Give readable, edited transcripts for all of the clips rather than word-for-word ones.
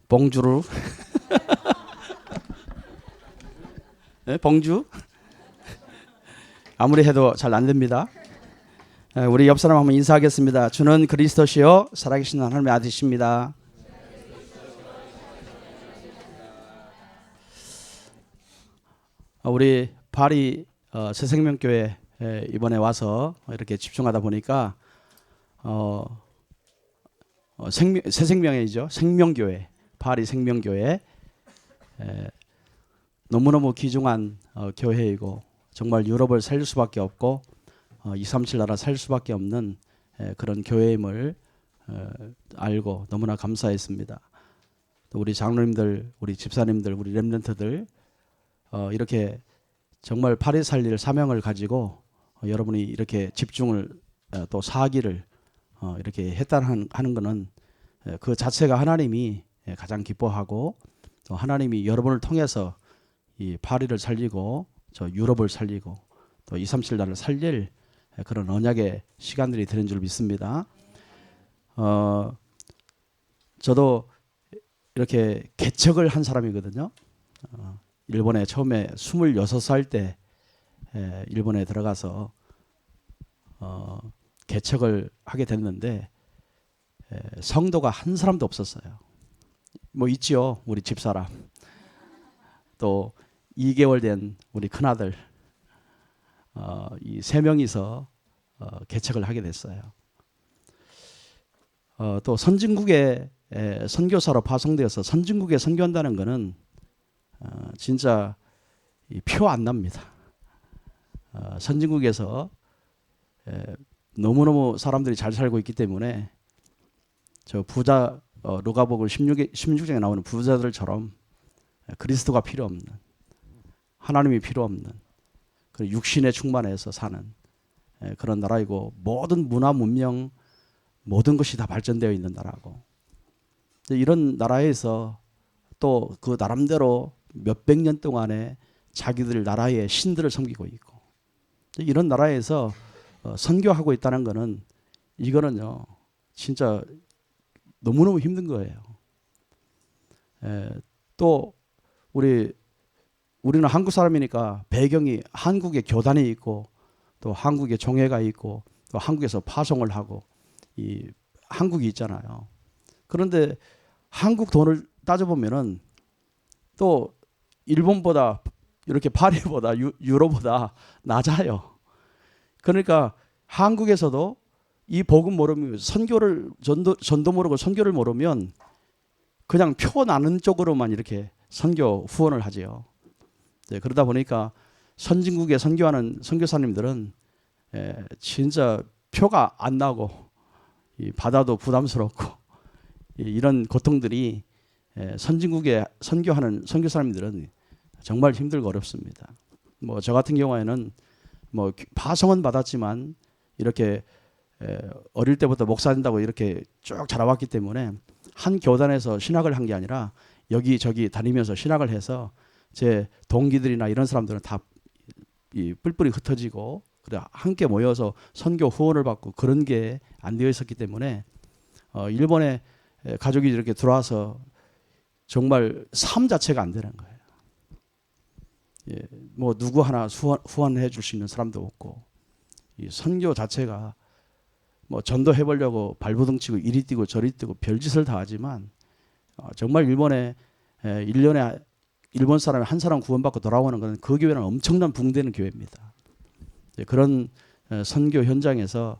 봉주루. 네, 봉주. 아무리 해도 잘 안 됩니다. 우리 옆 사람 한번 인사하겠습니다. 주는 그리스도시요 살아계신 하나님의 아들이십니다. 우리 파리 새생명교회 이번에 와서 이렇게 집중하다 보니까 새생명이죠. 생명교회, 파리 생명교회 너무너무 귀중한 교회이고 정말 유럽을 살릴 수밖에 없고 237 나라 살릴 수밖에 없는 그런 교회임을 알고 너무나 감사했습니다. 또 우리 장로님들, 우리 집사님들, 우리 렘넌트들 이렇게 정말 파리 살릴 사명을 가지고 여러분이 이렇게 집중을 또 사기를 이렇게 했다는 하는 것은 그 자체가 하나님이 가장 기뻐하고 또 하나님이 여러분을 통해서 이 파리를 살리고 저 유럽을 살리고 또 237 나라를 살릴 그런 언약의 시간들이 되는 줄 믿습니다. 저도 이렇게 개척을 한 사람이거든요. 일본에 처음에 26살 때 일본에 들어가서 개척을 하게 됐는데 성도가 한 사람도 없었어요. 뭐 있지요, 우리 집사람. 또 2개월 된 우리 큰아들 이 3명이서 개척을 하게 됐어요. 또 선진국에 선교사로 파송되어서 선진국에 선교한다는 것은 진짜 표 안 납니다. 선진국에서 너무너무 사람들이 잘 살고 있기 때문에 저 부자 누가복음 16장에 나오는 부자들처럼 그리스도가 필요 없는, 하나님이 필요 없는 그 육신에 충만해서 사는 그런 나라이고 모든 문화 문명 모든 것이 다 발전되어 있는 나라고, 이런 나라에서 또 그 나름대로 몇백 년 동안에 자기들 나라의 신들을 섬기고 있고, 이런 나라에서 선교하고 있다는 것은 이거는요 진짜 너무너무 힘든 거예요. 또 우리는 한국 사람이니까 배경이 한국의 교단이 있고 또 한국의 종회가 있고 또 한국에서 파송을 하고 이 한국이 있잖아요. 그런데 한국 돈을 따져보면은 또 일본보다 이렇게 파리보다 유로보다 낮아요. 그러니까 한국에서도 이 복음 모르면 선교를 전도 모르고 선교를 모르면 그냥 표 나는 쪽으로만 이렇게 선교 후원을 하지요. 그러다 보니까 선진국에 선교하는 선교사님들은 진짜 표가 안 나고 받아도 부담스럽고 이런 고통들이 선진국에 선교하는 선교사님들은 정말 힘들고 어렵습니다. 뭐 저 같은 경우에는 뭐 파송은 받았지만 이렇게 어릴 때부터 목사 된다고 이렇게 쭉 자라왔기 때문에 한 교단에서 신학을 한 게 아니라 여기저기 다니면서 신학을 해서 제 동기들이나 이런 사람들은 다 이 뿔뿔이 흩어지고 그래 함께 모여서 선교 후원을 받고 그런 게 안 되어 있었기 때문에 일본에 가족이 이렇게 들어와서 정말 삶 자체가 안 되는 거예요. 뭐 누구 하나 후원해 줄 수 있는 사람도 없고 이 선교 자체가 뭐 전도해 보려고 발버둥 치고 이리 뛰고 저리 뛰고 별짓을 다 하지만 정말 일본에 1년에 일본 사람이 한 사람 구원받고 돌아오는 것은 그 교회는 엄청난 붕대는 교회입니다. 그런 선교 현장에서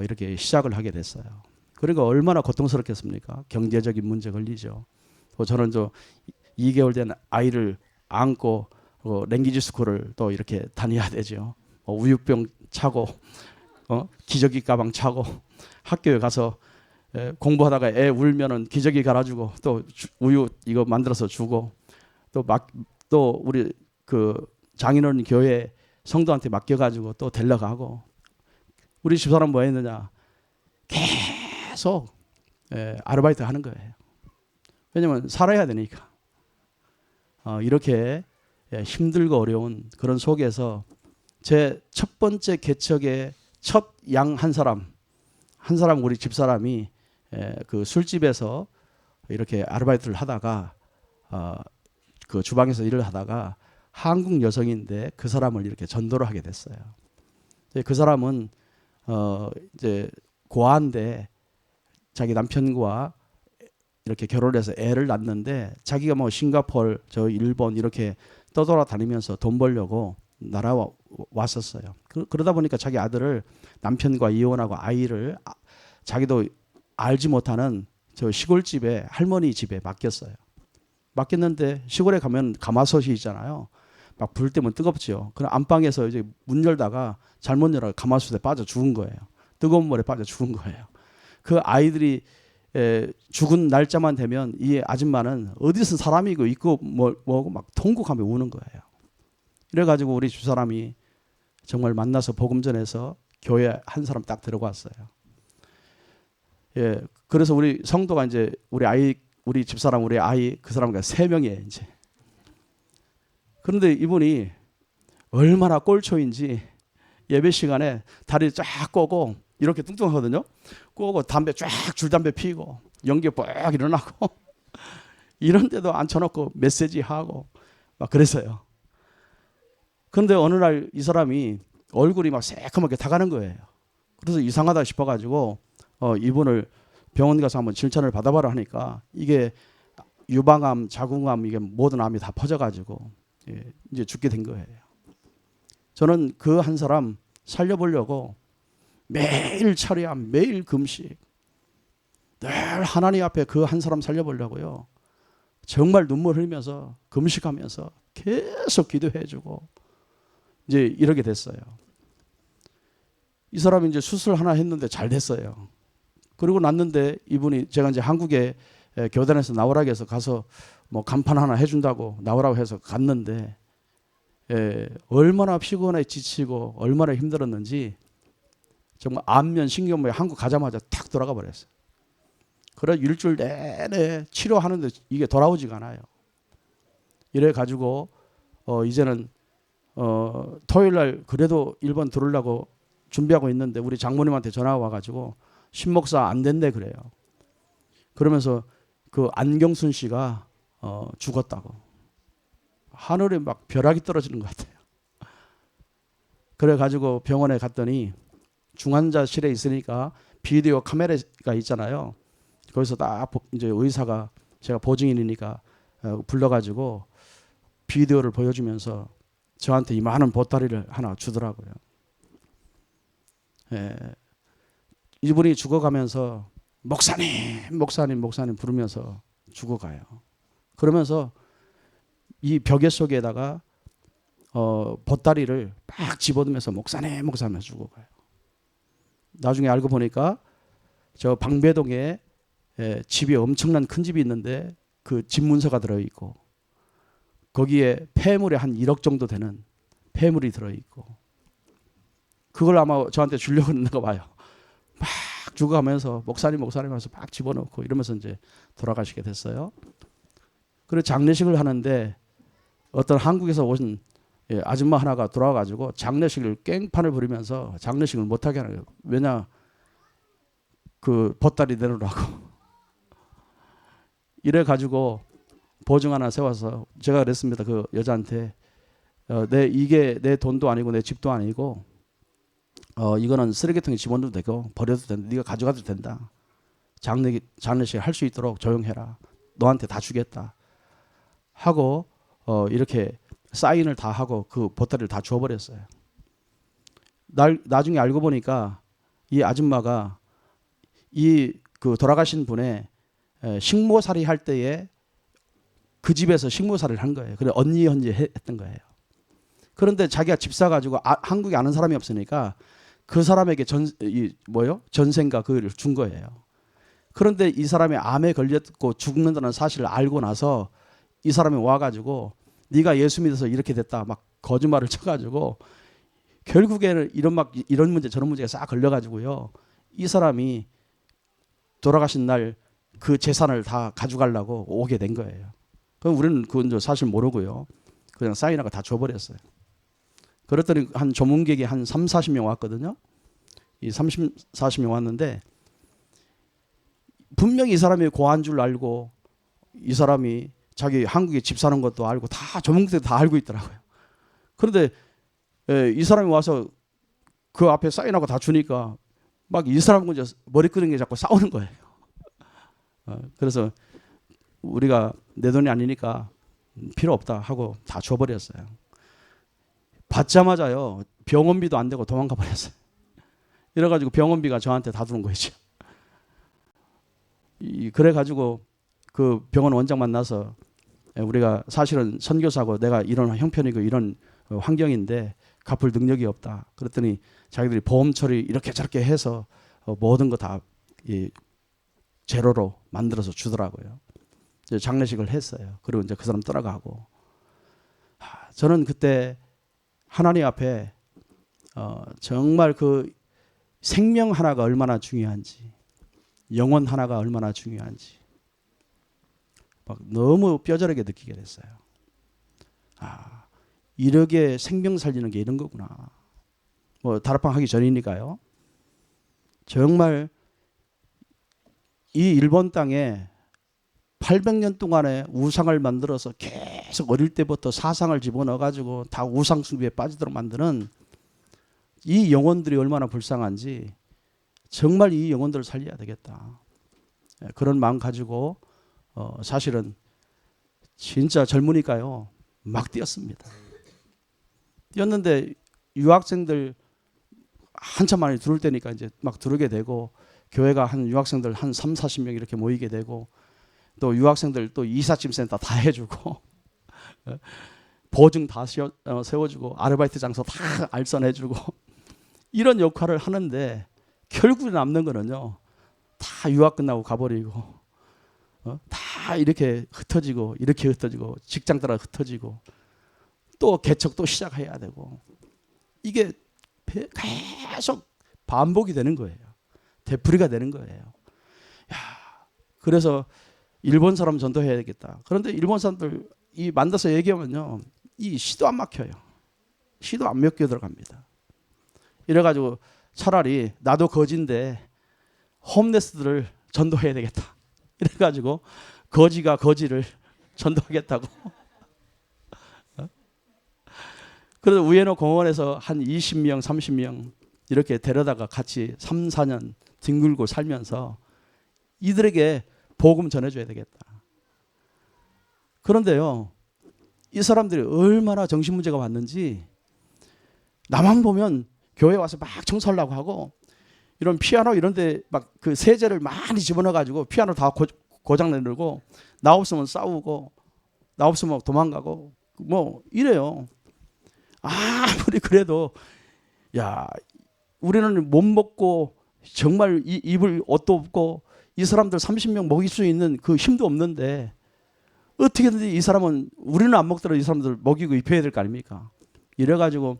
이렇게 시작을 하게 됐어요. 그러니까 얼마나 고통스럽겠습니까? 경제적인 문제 걸리죠. 또 저는 2개월 된 아이를 안고 랭귀지 스쿨을 또 이렇게 다녀야 되죠. 우유병 차고 기저귀 가방 차고 학교에 가서 공부하다가 애 울면은 기저귀 갈아주고 또 우유 이거 만들어서 주고 또 우리 그 장인어른 교회 성도한테 맡겨가지고 또 데려가고 우리 집사람 뭐 했느냐 계속 아르바이트 하는 거예요. 왜냐면 살아야 되니까. 이렇게 힘들고 어려운 그런 속에서 제 첫 번째 개척의 첫 양 한 사람 우리 집사람이 그 술집에서 이렇게 아르바이트를 하다가 그 주방에서 일을 하다가 한국 여성인데 그 사람을 이렇게 전도를 하게 됐어요. 그 사람은 이제 고아인데 자기 남편과 이렇게 결혼해서 애를 낳는데 자기가 뭐 싱가포르, 저 일본 이렇게 떠돌아다니면서 돈 벌려고 날아왔었어요. 그러다 보니까 자기 아들을 남편과 이혼하고 아이를 자기도 알지 못하는 저 시골집에 할머니 집에 맡겼어요. 맡겼는데 시골에 가면 가마솥이 있잖아요. 막 불 때면 뜨겁죠. 그럼 안방에서 이제 문 열다가 잘못 열어 가마솥에 빠져 죽은 거예요. 뜨거운 물에 빠져 죽은 거예요. 그 아이들이 죽은 날짜만 되면 이 아줌마는 어디서 사람이고 있고 뭐고 막 통곡하며 우는 거예요. 이래가지고 우리 집사람이 정말 만나서 복음 전해서 교회 한 사람 딱 들어갔어요. 예, 그래서 우리 성도가 이제 우리 집사람, 우리 아이 그 사람과 3명이에요 이제. 그런데 이분이 얼마나 꼴초인지 예배 시간에 다리 쫙 꼬고 이렇게 뚱뚱하거든요. 꼬고 담배 쫙 줄담배 피고 연기 뻑 일어나고 이런데도 앉혀놓고 메시지하고 막 그랬어요. 그런데 어느 날 이 사람이 얼굴이 막 새까맣게 타가는 거예요. 그래서 이상하다 싶어가지고 이분을 병원 가서 한번 진찰을 받아봐라 하니까 이게 유방암, 자궁암 이게 모든 암이 다 퍼져가지고 이제 죽게 된 거예요. 저는 그 한 사람 살려보려고 매일 철야암, 매일 금식, 늘 하나님 앞에 그 한 사람 살려보려고요. 정말 눈물 흘리면서 금식하면서 계속 기도해주고 이제 이렇게 됐어요. 이 사람이 이제 수술 하나 했는데 잘 됐어요. 그리고 났는데 이분이 제가 이제 한국에 교단에서 나오라고 해서 가서 뭐 간판 하나 해준다고 나오라고 해서 갔는데 얼마나 피곤해 지치고 얼마나 힘들었는지 정말 안면 신경부에 한국 가자마자 탁 돌아가 버렸어요. 그래 일주일 내내 치료하는데 이게 돌아오지가 않아요. 이래 가지고 이제는 토요일 날 그래도 일본 들어오려고 준비하고 있는데 우리 장모님한테 전화가 와가지고 신목사 안 된대 그래요. 그러면서 그 안경순 씨가 죽었다고. 하늘에 막 벼락이 떨어지는 것 같아요. 그래가지고 병원에 갔더니 중환자실에 있으니까 비디오 카메라가 있잖아요. 거기서 딱 이제 의사가 제가 보증인이니까 불러가지고 비디오를 보여주면서 저한테 이 많은 보따리를 하나 주더라고요. 이분이 죽어가면서 목사님, 목사님, 목사님 부르면서 죽어가요. 그러면서 이 벽에 속에다가 보따리를 막 집어넣으면서 목사님, 목사님 죽어가요. 나중에 알고 보니까 저 방배동에 집이 엄청난 큰 집이 있는데 그 집 문서가 들어있고 거기에 폐물이 한 1억 정도 되는 폐물이 들어있고 그걸 아마 저한테 주려고 했는가 봐요. 막 죽어가면서 목사님 목사님 하면서 막 집어넣고 이러면서 이제 돌아가시게 됐어요. 그리고 장례식을 하는데 어떤 한국에서 오신 아줌마 하나가 돌아와가지고 장례식을 깽판을 부리면서 장례식을 못하게 하는 거예요. 왜냐 그 보따리 내놓으라고. 이래가지고 보증 하나 세워서 제가 그랬습니다. 그 여자한테 이게 내 돈도 아니고 내 집도 아니고 이거는 쓰레기통에 집어넣어도 되고 버려도 된다. 네가 가져가도 된다. 장례식 할 수 있도록 조용해라. 너한테 다 주겠다. 하고 이렇게 사인을 다 하고 그 보따리를 다 주워버렸어요. 나중에 알고 보니까 이 아줌마가 이 그 돌아가신 분의 식모살이 할 때에 그 집에서 식모살이를 한 거예요. 그래 언니 했던 거예요. 그런데 자기가 집 사가지고 한국에 아는 사람이 없으니까 그 사람에게 전생가 그걸 준 거예요. 그런데 이 사람이 암에 걸렸고 죽는다는 사실을 알고 나서 이 사람이 와가지고 네가 예수 믿어서 이렇게 됐다 막 거짓말을 쳐가지고 결국에는 이런 문제 저런 문제가 싹 걸려가지고요. 이 사람이 돌아가신 날 그 재산을 다 가져가려고 오게 된 거예요. 그럼 우리는 그건 사실 모르고요. 그냥 사인하고 다 줘버렸어요. 그랬더니 한 조문객이 한 3, 40명 왔거든요. 이 30, 40명 왔는데 분명히 이 사람이 고아인 줄 알고 이 사람이 자기 한국에 집 사는 것도 알고 다 조문객도 다 알고 있더라고요. 그런데 이 사람이 와서 그 앞에 사인하고 다 주니까 막 이 사람하고 이제 머리끄댕이 잡고 싸우는 거예요. 그래서 우리가 내 돈이 아니니까 필요 없다 하고 다 줘버렸어요. 받자마자요 병원비도 안 되고 도망가 버렸어요. 이래가지고 병원비가 저한테 다 들어온 거죠. 그래가지고 그 병원 원장 만나서 우리가 사실은 선교사고 내가 이런 형편이고 이런 환경인데 갚을 능력이 없다. 그랬더니 자기들이 보험 처리 이렇게 저렇게 해서 모든 거 다 제로로 만들어서 주더라고요. 장례식을 했어요. 그리고 이제 그 사람 떠나가고. 저는 그때 하나님 앞에 정말 그 생명 하나가 얼마나 중요한지, 영혼 하나가 얼마나 중요한지 막 너무 뼈저리게 느끼게 됐어요. 이렇게 생명 살리는 게 이런 거구나. 뭐 다락방 하기 전이니까요. 정말 이 일본 땅에 800년 동안에 우상을 만들어서 계속 어릴 때부터 사상을 집어넣어가지고 다 우상 숭배에 빠지도록 만드는 이 영혼들이 얼마나 불쌍한지 정말 이 영혼들을 살려야 되겠다. 그런 마음 가지고 사실은 진짜 젊으니까요 막 뛰었습니다. 뛰었는데 유학생들 한참 만에 들어올 때니까 이제 막 들어오게 되고 교회가 한 유학생들 한 3, 40명 이렇게 모이게 되고 또 유학생들 또 이삿짐 센터 다 해주고 보증 다 세워주고 아르바이트 장소 다 알선해주고 이런 역할을 하는데 결국에 남는 거는요 다 유학 끝나고 가버리고 다 이렇게 흩어지고 이렇게 흩어지고 직장 따라 흩어지고 또 개척 또 시작해야 되고 이게 계속 반복이 되는 거예요. 되풀이가 되는 거예요. 그래서 일본 사람 전도해야 되겠다. 그런데 일본 사람들 이 만나서 얘기하면요 이 시도 안 막혀요. 시도 안 막혀 들어갑니다. 이래가지고 차라리 나도 거지인데 홈레스들을 전도해야 되겠다. 이래가지고 거지가 거지를 전도하겠다고. 그래서 우에노 공원에서 한 20명, 30명 이렇게 데려다가 같이 3, 4년 뒹굴고 살면서 이들에게 복음 전해줘야 되겠다. 그런데요, 이 사람들이 얼마나 정신 문제가 왔는지 나만 보면 교회 와서 막 청소하려고 하고 이런 피아노 이런 데 막 그 세제를 많이 집어넣어 가지고 피아노 다 고장 내려고 나 없으면 싸우고 나 없으면 도망가고 뭐 이래요. 아무리 그래도 야 우리는 못 먹고 정말 입을 옷도 없고 이 사람들 30명 먹일 수 있는 그 힘도 없는데 어떻게든지 이 사람은 우리는 안 먹더라도 이 사람들 먹이고 입혀야 될 거 아닙니까? 이래가지고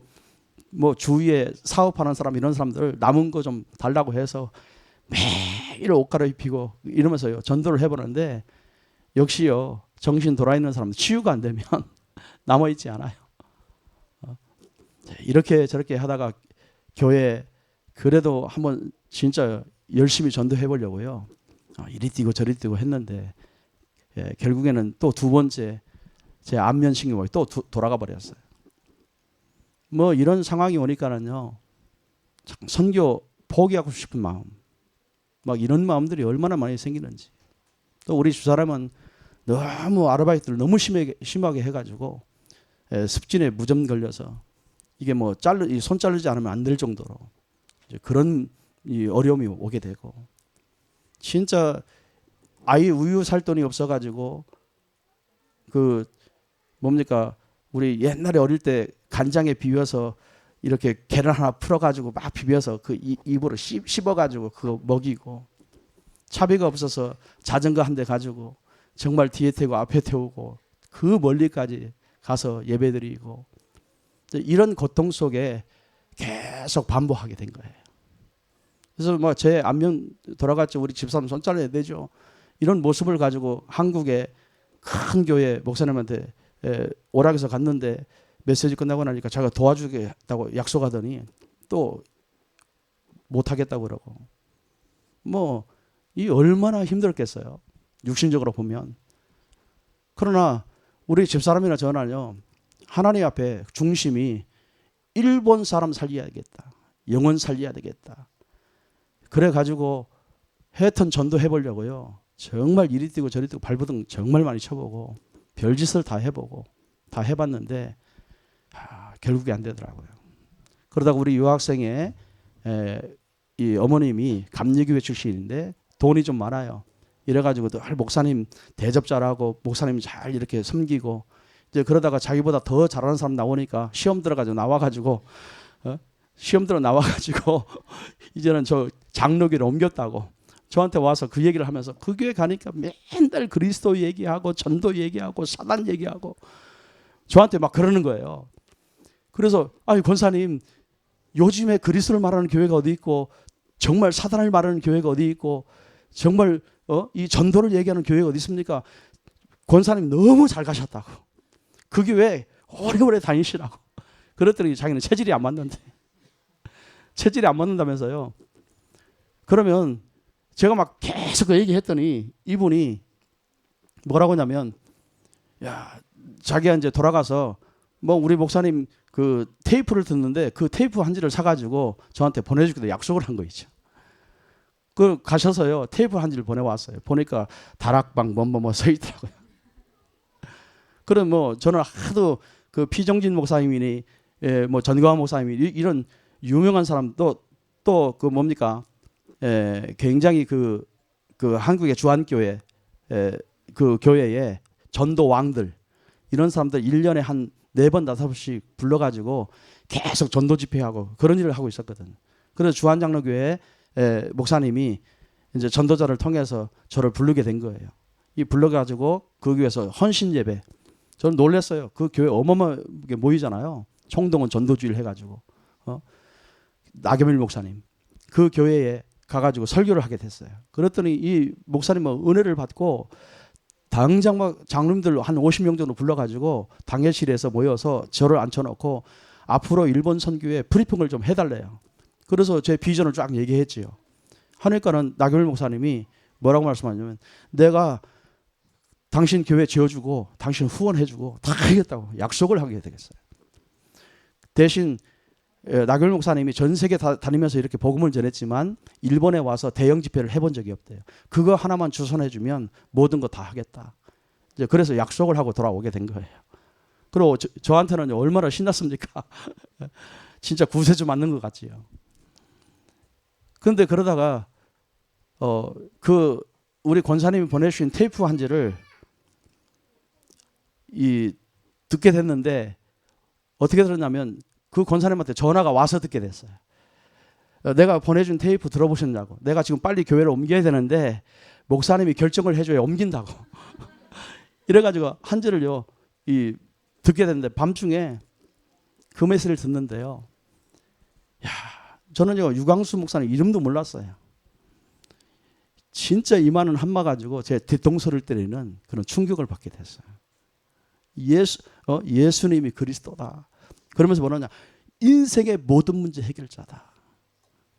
뭐 주위에 사업하는 사람 이런 사람들 남은 거 좀 달라고 해서 매일 옷 갈아입히고 이러면서요 전도를 해보는데 역시요 정신 돌아있는 사람들 치유가 안 되면 남아있지 않아요. 이렇게 저렇게 하다가 교회 그래도 한번 진짜 열심히 전도해 보려고요. 이리 뛰고 저리 뛰고 했는데 결국에는 또 두 번째 제 안면신경이 또 돌아가 버렸어요. 뭐 이런 상황이 오니까는요. 선교 포기하고 싶은 마음. 막 이런 마음들이 얼마나 많이 생기는지. 또 우리 집사람은 너무 아르바이트를 너무 심하게 해가지고 습진에 무좀 걸려서 이게 뭐 손 자르지 않으면 안 될 정도로 이제 그런 이 어려움이 오게 되고 진짜 아이 우유 살 돈이 없어가지고 그 뭡니까 우리 옛날에 어릴 때 간장에 비벼서 이렇게 계란 하나 풀어가지고 막 비벼서 그 입으로 씹어가지고 그거 먹이고 차비가 없어서 자전거 한 대 가지고 정말 뒤에 태우고 앞에 태우고 그 멀리까지 가서 예배드리고 이런 고통 속에 계속 반복하게 된 거예요. 그래서 뭐 제 안면 돌아갔죠. 우리 집사람 손 잘라야 되죠. 이런 모습을 가지고 한국의 큰 교회 목사님한테 오락에서 갔는데 메시지 끝나고 나니까 자기가 도와주겠다고 약속하더니 또 못하겠다고 그러고 뭐 이 얼마나 힘들었겠어요. 육신적으로 보면 그러나 우리 집사람이나 저는요, 하나님 앞에 중심이 일본 사람 살려야겠다, 영혼 살려야 되겠다. 그래가지고 해외턴 전도 해보려고요. 정말 이리 뛰고 저리 뛰고 발버둥 정말 많이 쳐보고 별짓을 다 해보고 다 해봤는데 결국에 안 되더라고요. 그러다가 우리 유학생의 이 어머님이 감리교회 출신인데 돈이 좀 많아요. 이래가지고 늘 목사님 대접 잘하고 목사님 잘 이렇게 섬기고 이제 그러다가 자기보다 더 잘하는 사람 나오니까 시험 들어가지고 나와가지고 이제는 저 장로교를 옮겼다고 저한테 와서 그 얘기를 하면서 그 교회 가니까 맨날 그리스도 얘기하고 전도 얘기하고 사단 얘기하고 저한테 막 그러는 거예요. 그래서 아니 권사님, 요즘에 그리스도를 말하는 교회가 어디 있고 정말 사단을 말하는 교회가 어디 있고 정말 이 전도를 얘기하는 교회가 어디 있습니까? 권사님 너무 잘 가셨다고. 그 교회 오래오래 다니시라고. 그랬더니 자기는 체질이 안 맞는데. 체질이 안 맞는다면서요. 그러면 제가 막 계속 그 얘기했더니 이분이 뭐라고 하냐면, 야, 자기가 이제 돌아가서 뭐 우리 목사님 그 테이프를 듣는데 그 테이프 한 지를 사가지고 저한테 보내주기로 약속을 한 거 있죠. 그 가셔서요 테이프 한 지를 보내왔어요. 보니까 다락방 뭐뭐뭐 써 있더라고요. 그럼 뭐 저는 하도 그 피정진 목사님이니 뭐 전광 목사님이 이런 유명한 사람도 또 그 뭡니까 굉장히 그 한국의 주한교회 그 교회에 전도 왕들 이런 사람들 1년에 한 4번 5번씩 불러가지고 계속 전도 집회하고 그런 일을 하고 있었거든요. 그래서 주한장로교회 목사님이 이제 전도자를 통해서 저를 부르게 된 거예요. 이 불러가지고 그 교회에서 헌신 예배. 저는 놀랐어요. 그 교회 어마어마하게 모이잖아요. 총동원 전도주의를 해가지고 나겸일 목사님 그 교회에 가가지고 설교를 하게 됐어요. 그랬더니 이 목사님은 은혜를 받고 당장 막 장로님들 한 50명 정도 불러가지고 당회실에서 모여서 저를 앉혀놓고 앞으로 일본 선교에 브리핑을 좀 해달래요. 그래서 제 비전을 쫙 얘기했지요. 하니까는 나경일 목사님이 뭐라고 말씀하냐면 내가 당신 교회 지어주고 당신 후원해주고 다 하겠다고 약속을 하게 되겠어요. 대신 나경일 목사님이 전 세계 다니면서 이렇게 복음을 전했지만 일본에 와서 대형 집회를 해본 적이 없대요. 그거 하나만 주선해주면 모든 거 다 하겠다. 이제 그래서 약속을 하고 돌아오게 된 거예요. 그리고 저한테는 얼마나 신났습니까? 진짜 구세주 맞는 것 같지요. 그런데 그러다가 그 우리 권사님이 보내주신 테이프 한 지를 듣게 됐는데 어떻게 들었냐면 그 권사님한테 전화가 와서 듣게 됐어요. 내가 보내준 테이프 들어보셨냐고. 내가 지금 빨리 교회를 옮겨야 되는데 목사님이 결정을 해줘야 옮긴다고. 이래가지고 한 지를요 듣게 됐는데 밤중에 그 메시지를 듣는데요. 야, 저는요 유광수 목사님 이름도 몰랐어요. 진짜 이마는 한마 가지고 제 뒤통수를 때리는 그런 충격을 받게 됐어요. 예수님이 그리스도다. 그러면서 뭐냐냐 인생의 모든 문제 해결자다.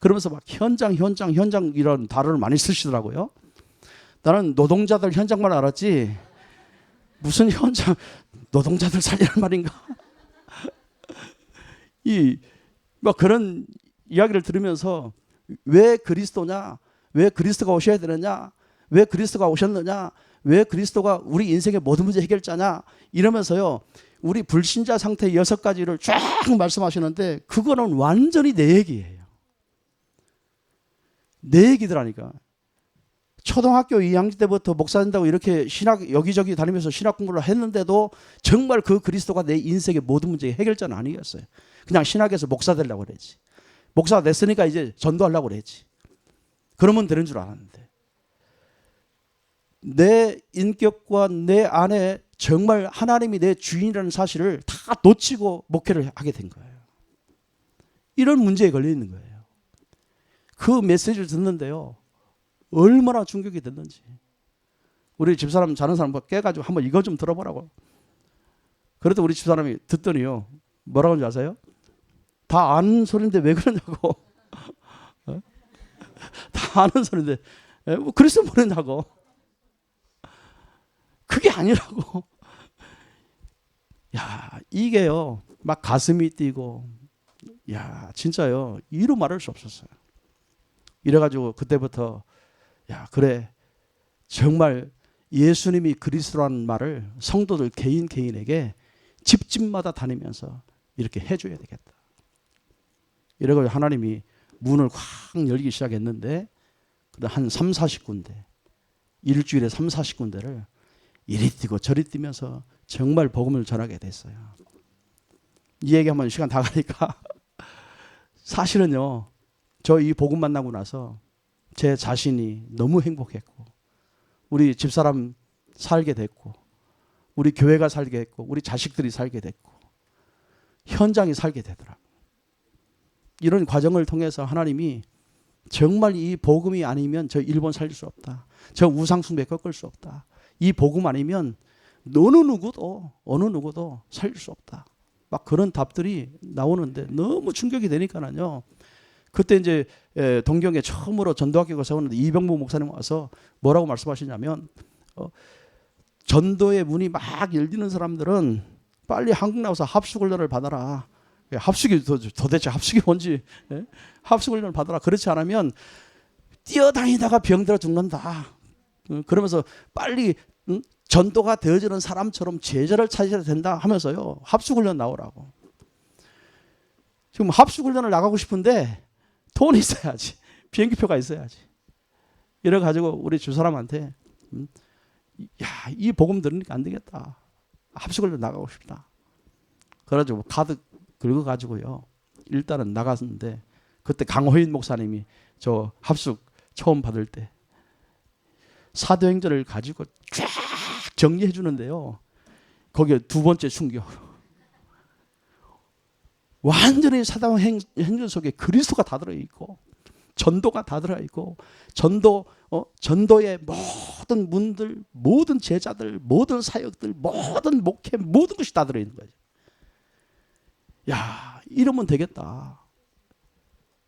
그러면서 막 현장 이런 단어를 많이 쓰시더라고요. 나는 노동자들 현장만 알았지 무슨 현장 노동자들 살리란 말인가. 막 그런 이야기를 들으면서 왜 그리스도냐, 왜 그리스도가 오셔야 되느냐, 왜 그리스도가 오셨느냐, 왜 그리스도가 우리 인생의 모든 문제 해결자냐 이러면서요 우리 불신자 상태의 6가지를 쫙 말씀하시는데 그거는 완전히 내 얘기예요. 내 얘기더라니까. 초등학교 2학년 때부터 목사 된다고 이렇게 신학 여기저기 다니면서 신학 공부를 했는데도 정말 그 그리스도가 내 인생의 모든 문제의 해결자는 아니었어요. 그냥 신학에서 목사 되려고 그랬지. 목사가 됐으니까 이제 전도하려고 그랬지. 그러면 되는 줄 알았는데 내 인격과 내 안에 정말 하나님이 내 주인이라는 사실을 다 놓치고 목회를 하게 된 거예요. 이런 문제에 걸려 있는 거예요. 그 메시지를 듣는데요. 얼마나 충격이 됐는지. 우리 집사람 자는 사람 깨가지고 한번 이거 좀 들어보라고. 그래도 우리 집사람이 듣더니요. 뭐라고 하는지 아세요? 다 아는 소리인데 왜 그러냐고. 다 아는 소리인데 뭐 그리스도 모르냐고. 그게 아니라고. 야, 이게요, 막 가슴이 뛰고, 야, 진짜요, 이루 말할 수 없었어요. 이래가지고 그때부터, 야, 그래, 정말 예수님이 그리스도라는 말을 성도들 개인에게 집집마다 다니면서 이렇게 해줘야 되겠다. 이래가지고 하나님이 문을 확 열기 시작했는데, 한 3, 40군데, 일주일에 3, 40군데를 이리 뛰고 저리 뛰면서 정말 복음을 전하게 됐어요. 이 얘기하면 시간 다 가니까 사실은요, 저 이 복음 만나고 나서 제 자신이 너무 행복했고, 우리 집사람 살게 됐고, 우리 교회가 살게 됐고, 우리 자식들이 살게 됐고, 현장이 살게 되더라고요. 이런 과정을 통해서 하나님이 정말 이 복음이 아니면 저 일본 살릴 수 없다, 저 우상숭배 꺾을 수 없다, 이 복음 아니면 어느 누구도 살릴 수 없다, 막 그런 답들이 나오는데 너무 충격이 되니까요. 그때 이제 동경에 처음으로 전도학교가 세웠는데 이병무 목사님 와서 뭐라고 말씀하시냐면, 전도의 문이 막 열리는 사람들은 빨리 한국 나와서 합숙훈련을 받아라. 합숙이 도대체 합숙이 뭔지, 합숙훈련을 받아라. 그렇지 않으면 뛰어다니다가 병들어 죽는다. 그러면서 빨리 전도가 되어지는 사람처럼 제자를 찾아야 된다 하면서요, 합숙훈련 나오라고. 지금 합숙훈련을 나가고 싶은데 돈이 있어야지, 비행기표가 있어야지. 이래가지고 우리 주사람한테, 야, 이 복음 들으니까 안 되겠다, 합숙훈련 나가고 싶다. 그래가지고 카드 긁어가지고요, 일단은 나갔는데, 그때 강호인 목사님이 저 합숙 처음 받을 때 사도행전을 가지고 쫙 정리해 주는데요, 거기에 두 번째 충격. 완전히 사도행전 속에 그리스도가 다 들어있고, 전도가 다 들어있고, 전도의 모든 문들, 모든 제자들, 모든 사역들, 모든 목회, 모든 것이 다 들어있는 거죠. 야, 이러면 되겠다,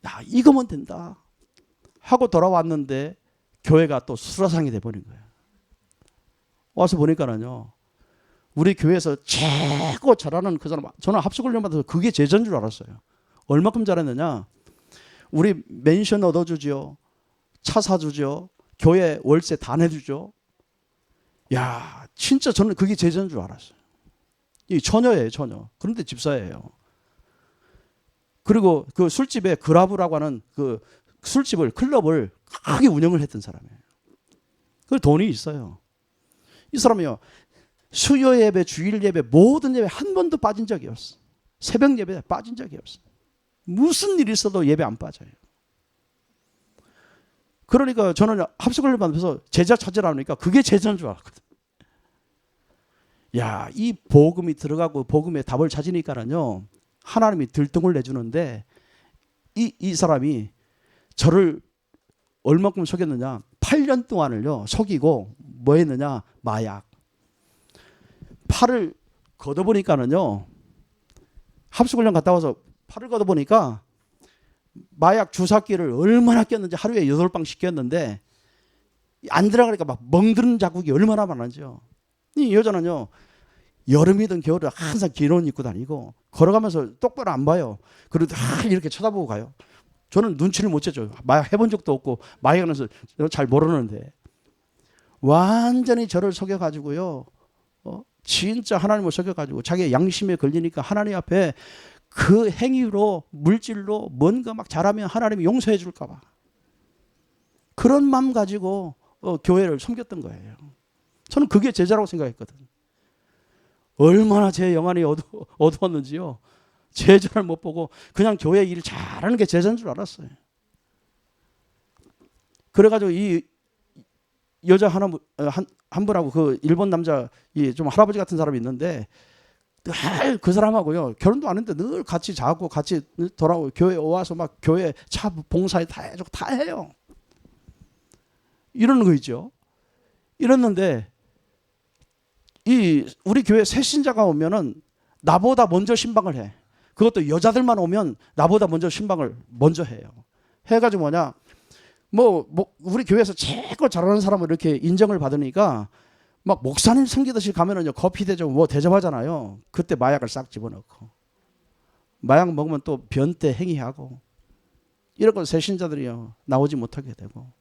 야, 이거면 된다 하고 돌아왔는데 교회가 또 수라상이 돼버린 거예요. 와서 보니까는요, 우리 교회에서 최고 잘하는 그 사람, 저는 합숙훈련 받아서 그게 제자인 줄 알았어요. 얼마큼 잘했느냐, 우리 맨션 얻어주죠, 차 사주죠, 교회 월세 다 내주죠. 야, 진짜 저는 그게 제자인 줄 알았어요. 이 처녀예요, 처녀. 그런데 집사예요. 그리고 그 술집에 그라브라고 하는 그 술집을, 클럽을 크게 운영을 했던 사람이에요. 그 돈이 있어요. 이 사람이요, 수요 예배, 주일 예배, 모든 예배 한 번도 빠진 적이 없어. 새벽 예배 빠진 적이 없어. 무슨 일이 있어도 예배 안 빠져요. 그러니까 저는 합숙을 받으면서 제자 찾으라니까 그게 제자인 줄 알았거든. 야, 이 복음이 들어가고 복음의 답을 찾으니까는요, 하나님이 들통을 내주는데, 이 사람이 저를 얼마큼 속였느냐, 8년 동안을요 속이고 뭐 했느냐, 마약. 팔을 걷어보니까는요, 합숙훈련 갔다 와서 팔을 걷어보니까 마약 주사기를 얼마나 꼈는지, 하루에 8방씩 꼈는데 안 들어가니까 막 멍드는 자국이 얼마나 많은지요. 이 여자는요, 여름이든 겨울이든 항상 긴 옷 입고 다니고, 걸어가면서 똑바로 안 봐요. 그래도 이렇게 쳐다보고 가요. 저는 눈치를 못 채죠. 마약 해본 적도 없고 마약하면서 잘 모르는데, 완전히 저를 속여가지고요, 진짜 하나님을 속여가지고 자기 양심에 걸리니까 하나님 앞에 그 행위로, 물질로 뭔가 막 잘하면 하나님이 용서해 줄까 봐, 그런 마음 가지고 교회를 섬겼던 거예요. 저는 그게 제자라고 생각했거든. 얼마나 제 영안이 어두웠는지요. 제자를 못 보고 그냥 교회 일을 잘하는 게 제자인 줄 알았어요. 그래가지고 이 여자 한 분하고, 그 일본 남자, 좀 할아버지 같은 사람이 있는데, 늘 그 사람하고요, 결혼도 안 했는데 늘 같이 자고 같이 돌아오고, 교회 와서 막 교회 차 봉사에 다 해주고 다 해요. 이러는 거 있죠. 이랬는데 우리 교회 새 신자가 오면은 나보다 먼저 신방을 해. 그것도 여자들만 오면 나보다 먼저 신방을 먼저 해요. 해가지고 뭐냐, 우리 교회에서 최고 잘하는 사람을 이렇게 인정을 받으니까 막 목사님 섬기듯이 가면은요 커피 대접 뭐 대접하잖아요. 그때 마약을 싹 집어넣고 마약 먹으면 또 변태 행위하고 이러고 새신자들이요 나오지 못하게 되고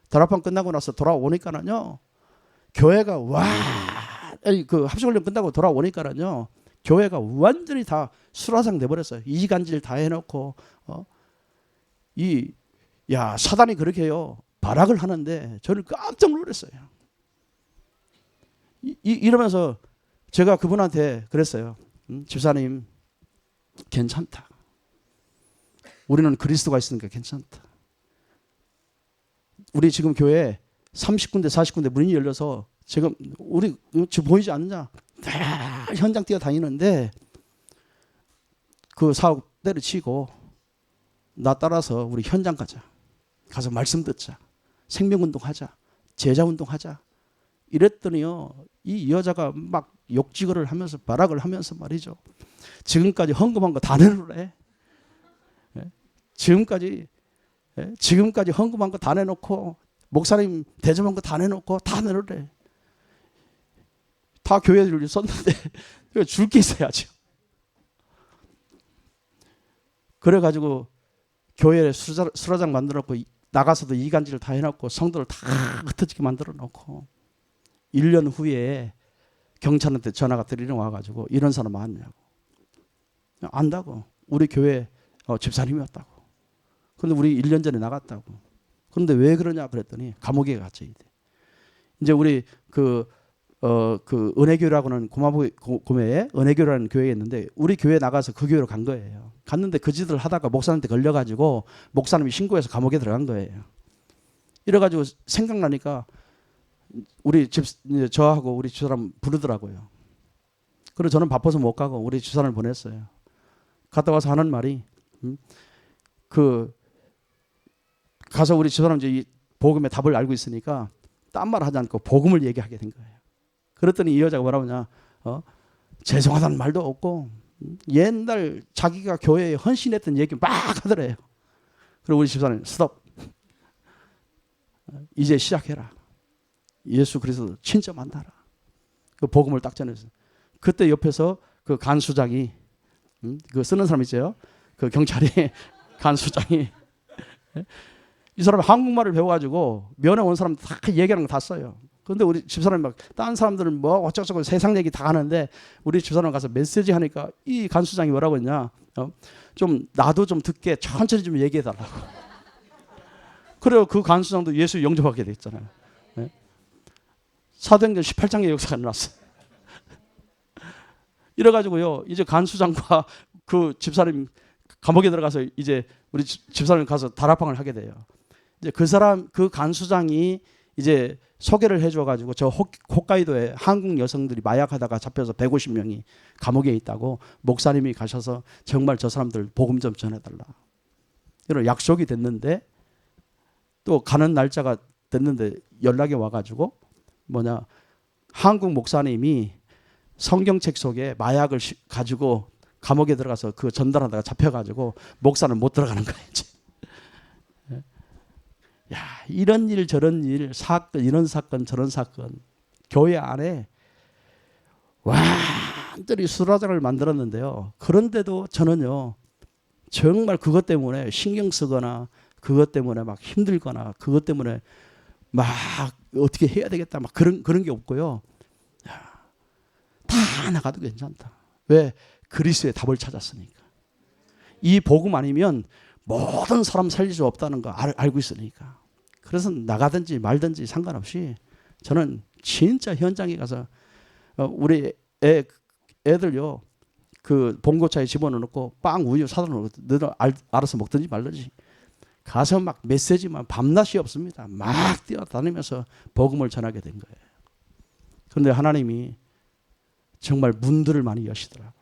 다락방 끝나고 나서 돌아오니까는요 교회가 그 합숙훈련 끝나고 돌아오니까는요 교회가 완전히 다 수라상 돼버렸어요. 이간질 다 해놓고 사단이 그렇게요 발악을 하는데 저는 깜짝 놀랐어요. 이러면서 제가 그분한테 그랬어요. 집사님 괜찮다. 우리는 그리스도가 있으니까 괜찮다. 우리 지금 교회 30군데 40군데 문이 열려서 지금 우리 지금 보이지 않느냐 다 현장 뛰어다니는데 그 사업 때려치고 나 따라서 우리 현장 가서 말씀 듣자. 생명운동하자. 제자운동하자. 이랬더니요 이 여자가 막 욕지거를 하면서 발악을 하면서 말이죠. 지금까지 헌금한 거 다 내놓으래. 지금까지 헌금한 거 다 내놓고 목사님 대접한 거 다 내놓고 다 내놓으래. 다 교회를 썼는데 줄 게 있어야죠. 그래가지고 교회에 수라장 만들어놓고 나가서도 이간질을 다 해놓고 성도를 다 흩어지게 만들어놓고 1년 후에 경찰한테 전화가 들이러 와가지고 이런 사람 아니냐고. 안다고. 우리 교회 집사님이었다고. 그런데 우리 1년 전에 나갔다고. 그런데 왜 그러냐 그랬더니 감옥에 갇혀야 돼. 이제 우리 그 은혜교회라고는 고매에 은혜교회라는 교회가 있는데 우리 교회 나가서 그 교회로 간 거예요. 갔는데 그 짓을 하다가 목사님한테 걸려가지고 목사님이 신고해서 감옥에 들어간 거예요. 이래가지고 생각나니까 저하고 우리 집사람 부르더라고요. 그래서 저는 바빠서 못 가고 우리 집사람을 보냈어요. 갔다 와서 하는 말이 가서 우리 집사람 이제 이 복음의 답을 알고 있으니까 딴 말 하지 않고 복음을 얘기하게 된 거예요. 그랬더니 이 여자가 뭐라고 하냐 죄송하다는 말도 없고 옛날 자기가 교회에 헌신했던 얘기 막 하더래요. 그리고 우리 집사람이 스톱. 이제 시작해라. 예수 그리스도 진짜 만나라. 그 복음을 딱 전했어요. 그때 옆에서 그 간수장이 그 쓰는 사람 있어요. 그 경찰이 간수장이 이 사람이 한국말을 배워가지고 면회 온 사람 다 얘기하는 거 다 써요. 그런데 우리 집사람이 막 다른 사람들은 뭐 어쩌고저쩌고 세상 얘기 다 하는데 우리 집사람 가서 메시지 하니까 이 간수장이 뭐라고 했냐 좀 나도 좀 듣게 천천히 좀 얘기해 달라고. 그래요. 그 간수장도 예수 영접하게 돼 있잖아요. 네? 사도행전 18장의 역사가 일어났어요. 이래가지고요 이제 간수장과 그 집사님 감옥에 들어가서 이제 우리 집사님 가서 다락방을 하게 돼요. 이제 그 간수장이 이제 소개를 해줘가지고 저 홋카이도에 한국 여성들이 마약하다가 잡혀서 150명이 감옥에 있다고 목사님이 가셔서 정말 저 사람들 복음 좀 전해달라. 이런 약속이 됐는데 또 가는 날짜가 됐는데 연락이 와가지고 한국 목사님이 성경책 속에 마약을 가지고 감옥에 들어가서 그 전달하다가 잡혀가지고 목사는 못 들어가는 거예요. 야, 이런 일 저런 일 사건 이런 사건 저런 사건 교회 안에 완전히 수라장을 만들었는데요. 그런데도 저는요 정말 그것 때문에 신경 쓰거나 그것 때문에 막 힘들거나 그것 때문에 막 어떻게 해야 되겠다 막 그런 게 없고요. 야, 다 나가도 괜찮다. 왜? 그리스도의 답을 찾았으니까. 이 복음 아니면 모든 사람 살릴 수 없다는 거 알고 있으니까. 그래서 나가든지 말든지 상관없이 저는 진짜 현장에 가서 우리 애들요 그 봉고차에 집어넣고 빵 우유 사다 놓고 너는 알아서 먹든지 말든지 가서 막 메시지만 밤낮이 없습니다. 막 뛰어다니면서 복음을 전하게 된 거예요. 그런데 하나님이 정말 문들을 많이 여시더라고요.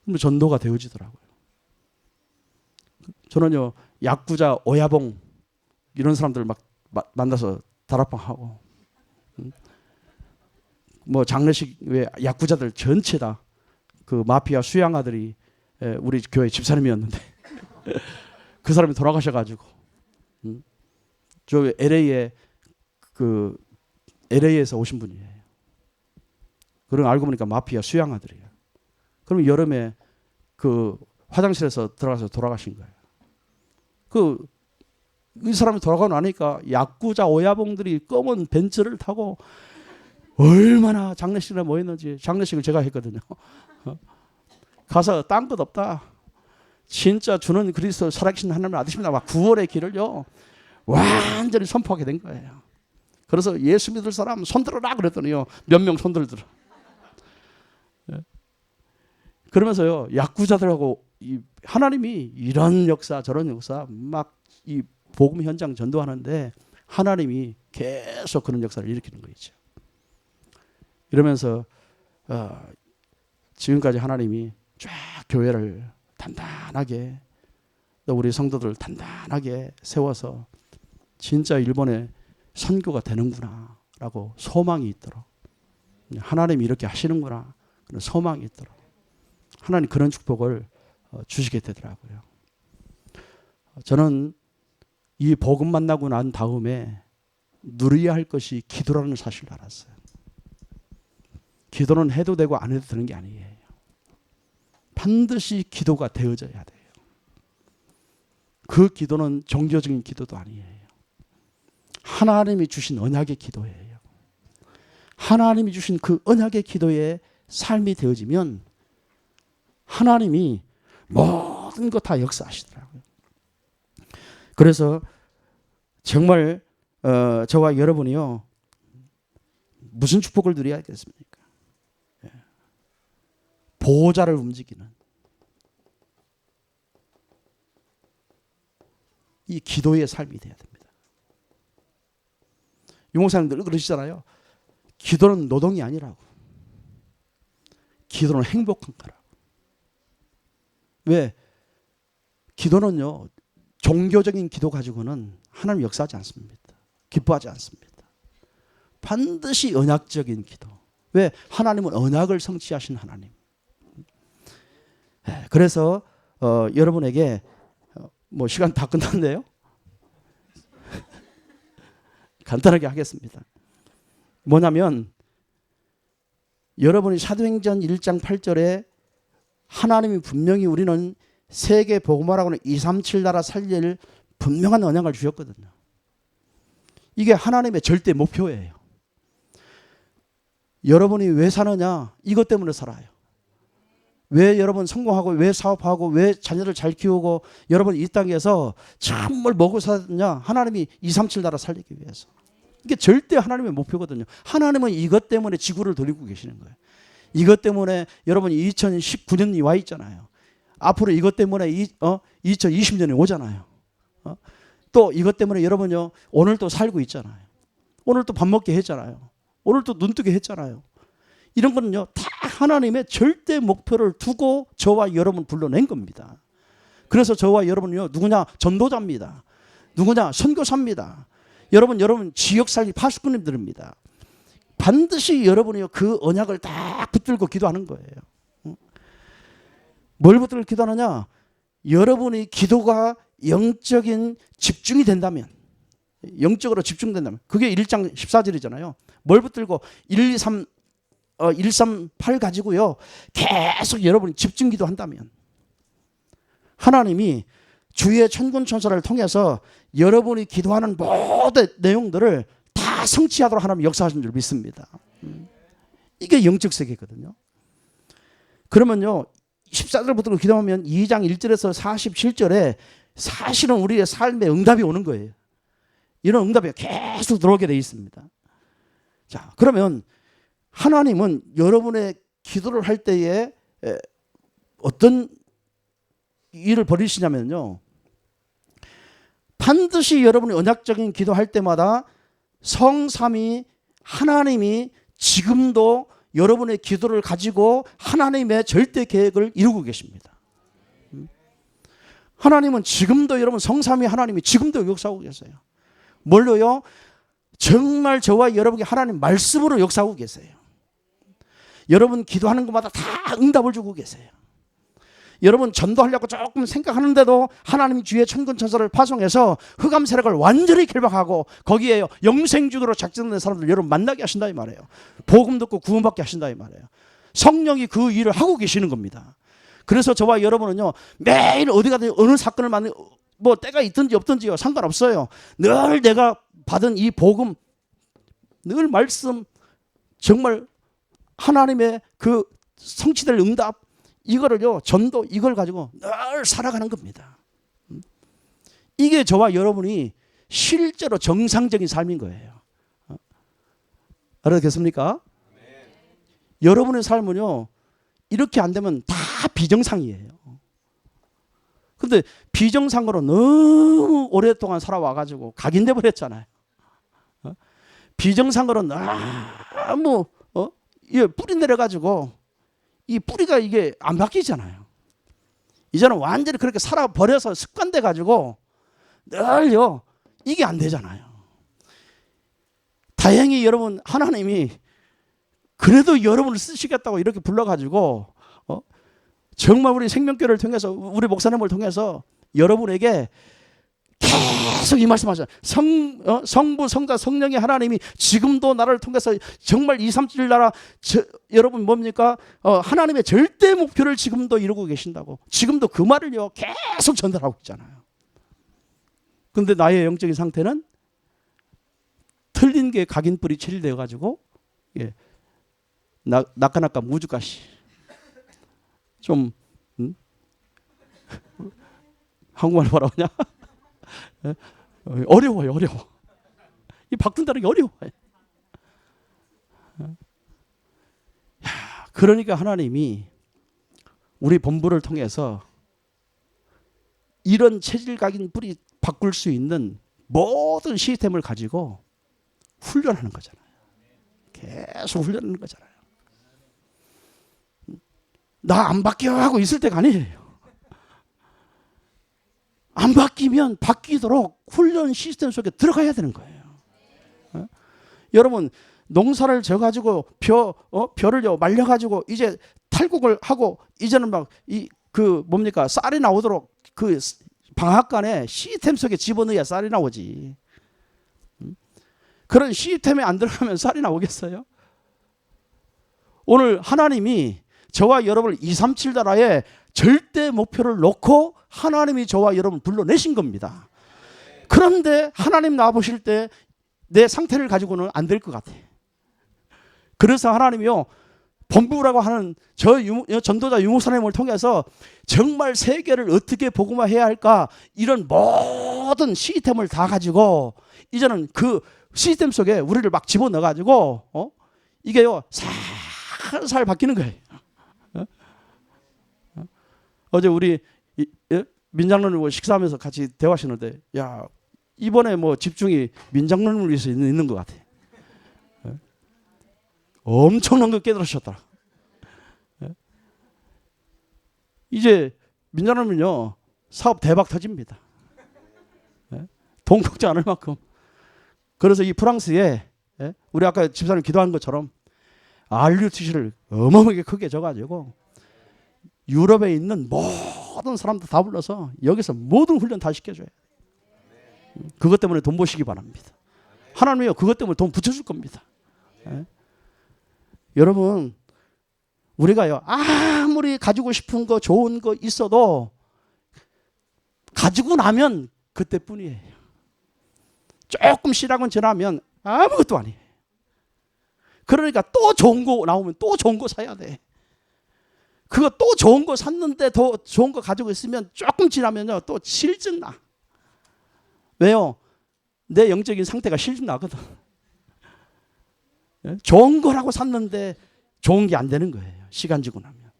그럼 전도가 되어지더라고요. 저는요 야구자 오야봉 이런 사람들 막 만나서 다락방하고 뭐 장례식 왜 야구자들 전체 다 그 마피아 수양아들이 우리 교회 집사님이었는데 그 사람이 돌아가셔가지고 저 LA에 그 LA에서 오신 분이에요. 그럼 알고 보니까 마피아 수양 아들이에요. 그럼 여름에 그 화장실에서 들어가서 돌아가신 거예요. 이 사람이 돌아가고 나니까 야구자 오야봉들이 검은 벤츠를 타고 얼마나 장례식에 모였는지. 장례식을 제가 했거든요. 가서 딴 것 없다. 진짜 주는 그리스도 살아계신 하나님 아드십니다. 막 구원의 길을요 완전히 선포하게 된 거예요. 그래서 예수 믿을 사람 손들어라 그랬더니요 몇 명 손들더라. 그러면서요 야구자들하고 하나님이 이런 역사 저런 역사 막 이 복음 현장 전도하는데 하나님이 계속 그런 역사를 일으키는 거죠. 이러면서 지금까지 하나님이 쫙 교회를 단단하게 또 우리 성도들 단단하게 세워서 진짜 일본에 선교가 되는구나 라고 소망이 있도록, 하나님이 이렇게 하시는구나 그런 소망이 있도록 하나님 그런 축복을 주시게 되더라고요. 저는 이 복음 만나고 난 다음에 누려야 할 것이 기도라는 사실을 알았어요. 기도는 해도 되고 안 해도 되는 게 아니에요. 반드시 기도가 되어져야 돼요. 그 기도는 종교적인 기도도 아니에요. 하나님이 주신 언약의 기도예요. 하나님이 주신 그 언약의 기도의 삶이 되어지면 하나님이 모든 것 다 역사하시더라고요. 그래서 정말 저와 여러분이요 무슨 축복을 누려야겠습니까? 보호자를 움직이는 이 기도의 삶이 돼야 됩니다. 유목사님 늘 그러시잖아요. 기도는 노동이 아니라고. 기도는 행복한 거라고. 왜? 기도는요 종교적인 기도 가지고는 하나님 역사하지 않습니다. 기뻐하지 않습니다. 반드시 언약적인 기도. 왜? 하나님은 언약을 성취하신 하나님. 그래서 여러분에게 뭐 시간 다 끝났네요. 간단하게 하겠습니다. 뭐냐면 여러분이 사도행전 1장 8절에 하나님이 분명히 우리는 세계 복음화라고는 237 나라 살릴 분명한 언약을 주셨거든요. 이게 하나님의 절대 목표예요. 여러분이 왜 사느냐? 이것 때문에 살아요. 왜 여러분 성공하고 왜 사업하고 왜 자녀를 잘 키우고 여러분 이 땅에서 참뭘 먹고 사느냐? 하나님이 237 나라 살리기 위해서. 이게 절대 하나님의 목표거든요. 하나님은 이것 때문에 지구를 돌리고 계시는 거예요. 이것 때문에 여러분 2019년이 와 있잖아요. 앞으로 이것 때문에 2020년이 오잖아요. 또 이것 때문에 여러분요 오늘 또 살고 있잖아요. 오늘 또 밥 먹게 했잖아요. 오늘 또 눈 뜨게 했잖아요. 이런 거는요 다 하나님의 절대 목표를 두고 저와 여러분 불러낸 겁니다. 그래서 저와 여러분은요 누구냐? 전도자입니다. 누구냐? 선교사입니다. 여러분 지역살리 파수꾼님들입니다. 반드시 여러분이요 그 언약을 딱 붙들고 기도하는 거예요. 뭘 붙들고 기도하느냐? 여러분이 기도가 영적인 집중이 된다면, 영적으로 집중된다면, 그게 1장 14절이잖아요. 뭘 붙들고 138 가지고요 계속 여러분이 집중 기도한다면 하나님이 주의 천군 천사를 통해서 여러분이 기도하는 모든 내용들을 다 성취하도록 하나님 역사하신 줄 믿습니다. 이게 영적 세계거든요. 그러면요 14절부터 기도하면 2장 1절에서 47절에 사실은 우리의 삶에 응답이 오는 거예요. 이런 응답이 계속 들어오게 되어 있습니다. 자, 그러면 하나님은 여러분의 기도를 할 때에 어떤 일을 벌이시냐면요. 반드시 여러분이 언약적인 기도할 때마다 성삼위 하나님이 지금도 여러분의 기도를 가지고 하나님의 절대 계획을 이루고 계십니다. 하나님은 지금도 여러분 성삼위 하나님이 지금도 역사하고 계세요. 뭘로요? 정말 저와 여러분이 하나님 말씀으로 역사하고 계세요. 여러분 기도하는 것마다 다 응답을 주고 계세요. 여러분 전도하려고 조금 생각하는데도 하나님이 주의 천군 천사를 파송해서 흑암 세력을 완전히 결박하고 거기에 영생주도로 작정된 사람들 여러분 만나게 하신다 이 말이에요. 복음 듣고 구원받게 하신다 이 말이에요. 성령이 그 일을 하고 계시는 겁니다. 그래서 저와 여러분은요 매일 어디 가든 어느 사건을 만나 뭐 때가 있든지 없든지요 상관없어요. 늘 내가 받은 이 복음, 늘 말씀, 정말 하나님의 그 성취될 응답, 이거를요 전도 이걸 가지고 늘 살아가는 겁니다. 이게 저와 여러분이 실제로 정상적인 삶인 거예요. 알아듣겠습니까? 여러분의 삶은요 이렇게 안 되면 다 비정상이에요. 근데 비정상으로 너무 오랫동안 살아와가지고 각인돼 버렸잖아요. 비정상으로 너무 뿌리 내려가지고 이 뿌리가 이게 안 바뀌잖아요. 이제는 완전히 그렇게 살아버려서 습관돼 가지고 늘요 이게 안 되잖아요. 다행히 여러분 하나님이 그래도 여러분을 쓰시겠다고 이렇게 불러가지고 정말 우리 생명교회를 통해서 우리 목사님을 통해서 여러분에게 계속 이 말씀하셨어요. 성부, 성자, 성령의 하나님이 지금도 나를 통해서 정말 2, 3, 7 나라 여러분 뭡니까? 하나님의 절대 목표를 지금도 이루고 계신다고. 지금도 그 말을요 계속 전달하고 있잖아요. 근데 나의 영적인 상태는 틀린 게 각인뿔이 체질되어 가지고 나까나까 무주가시 좀 한국말 뭐라 하냐? 어려워요. 이 바꾼다는 게 어려워요. 그러니까 하나님이 우리 본부를 통해서 이런 체질 각인 뿌리 바꿀 수 있는 모든 시스템을 가지고 훈련하는 거잖아요. 계속 훈련하는 거잖아요. 나 안 바뀌어 하고 있을 때가 아니에요. 안 바뀌면 바뀌도록 훈련 시스템 속에 들어가야 되는 거예요. 여러분 농사를 져가지고 벼를요 말려가지고 이제 탈곡을 하고 이제는 막 뭡니까 쌀이 나오도록 그 방앗간에 시스템 속에 집어넣어야 쌀이 나오지. 그런 시스템에 안 들어가면 쌀이 나오겠어요? 오늘 하나님이 저와 여러분을 237 나라에 절대 목표를 놓고 하나님이 저와 여러분 불러내신 겁니다. 그런데 하나님 나보실 때 내 상태를 가지고는 안 될 것 같아. 그래서 하나님이요 본부라고 하는 전도자 유목사님을 통해서 정말 세계를 어떻게 복음화해야 할까 이런 모든 시스템을 다 가지고 이제는 그 시스템 속에 우리를 막 집어넣어 가지고 이게요 살살 바뀌는 거예요. 어제 우리 민장로님 식사하면서 같이 대화하시는데 야 이번에 뭐 집중이 민장로님을 위해서 있는 것 같아. 엄청난 거 깨달으셨다. 이제 민장로님은요 사업 대박 터집니다. 돈 걱정 안 할 만큼. 그래서 이 프랑스에 우리 아까 집사님 기도한 것처럼 RUTC를 어마어마하게 크게 져가지고 유럽에 있는 모든 사람들 다 불러서 여기서 모든 훈련 다 시켜줘요. 그것 때문에 돈 버시기 바랍니다. 하나님이요 그것 때문에 돈 붙여줄 겁니다. 여러분 우리가요 아무리 가지고 싶은 거 좋은 거 있어도 가지고 나면 그때뿐이에요. 조금 시간이 지나면 아무것도 아니에요. 그러니까 또 좋은 거 나오면 또 좋은 거 사야 돼. 그거 또 좋은 거 샀는데 더 좋은 거 가지고 있으면 조금 지나면요 또 실증 나. 왜요? 내 영적인 상태가 실증 나거든. 좋은 거라고 샀는데 좋은 게 안 되는 거예요. 시간 지고 나면.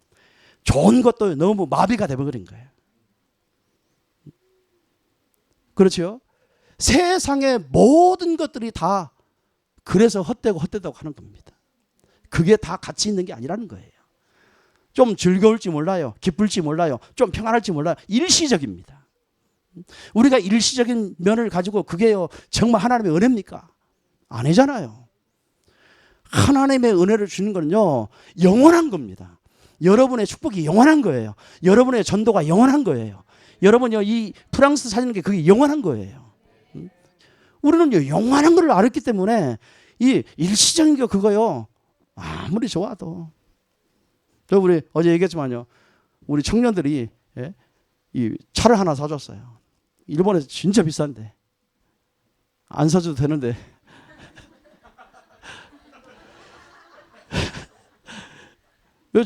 좋은 것도 너무 마비가 되어버린 거예요. 그렇죠? 세상의 모든 것들이 다 그래서 헛되다고 하는 겁니다. 그게 다 가치 있는 게 아니라는 거예요. 좀 즐거울지 몰라요. 기쁠지 몰라요. 좀 평안할지 몰라요. 일시적입니다. 우리가 일시적인 면을 가지고 그게요 정말 하나님의 은혜입니까? 아니잖아요. 하나님의 은혜를 주는 거는요 영원한 겁니다. 여러분의 축복이 영원한 거예요. 여러분의 전도가 영원한 거예요. 여러분요, 이 프랑스 사는 게 그게 영원한 거예요. 우리는요, 영원한 걸 알았기 때문에 이 일시적인 게 그거요, 아무리 좋아도. 저 우리 어제 얘기했지만요, 우리 청년들이 이 차를 하나 사줬어요. 일본에서 진짜 비싼데 안 사줘도 되는데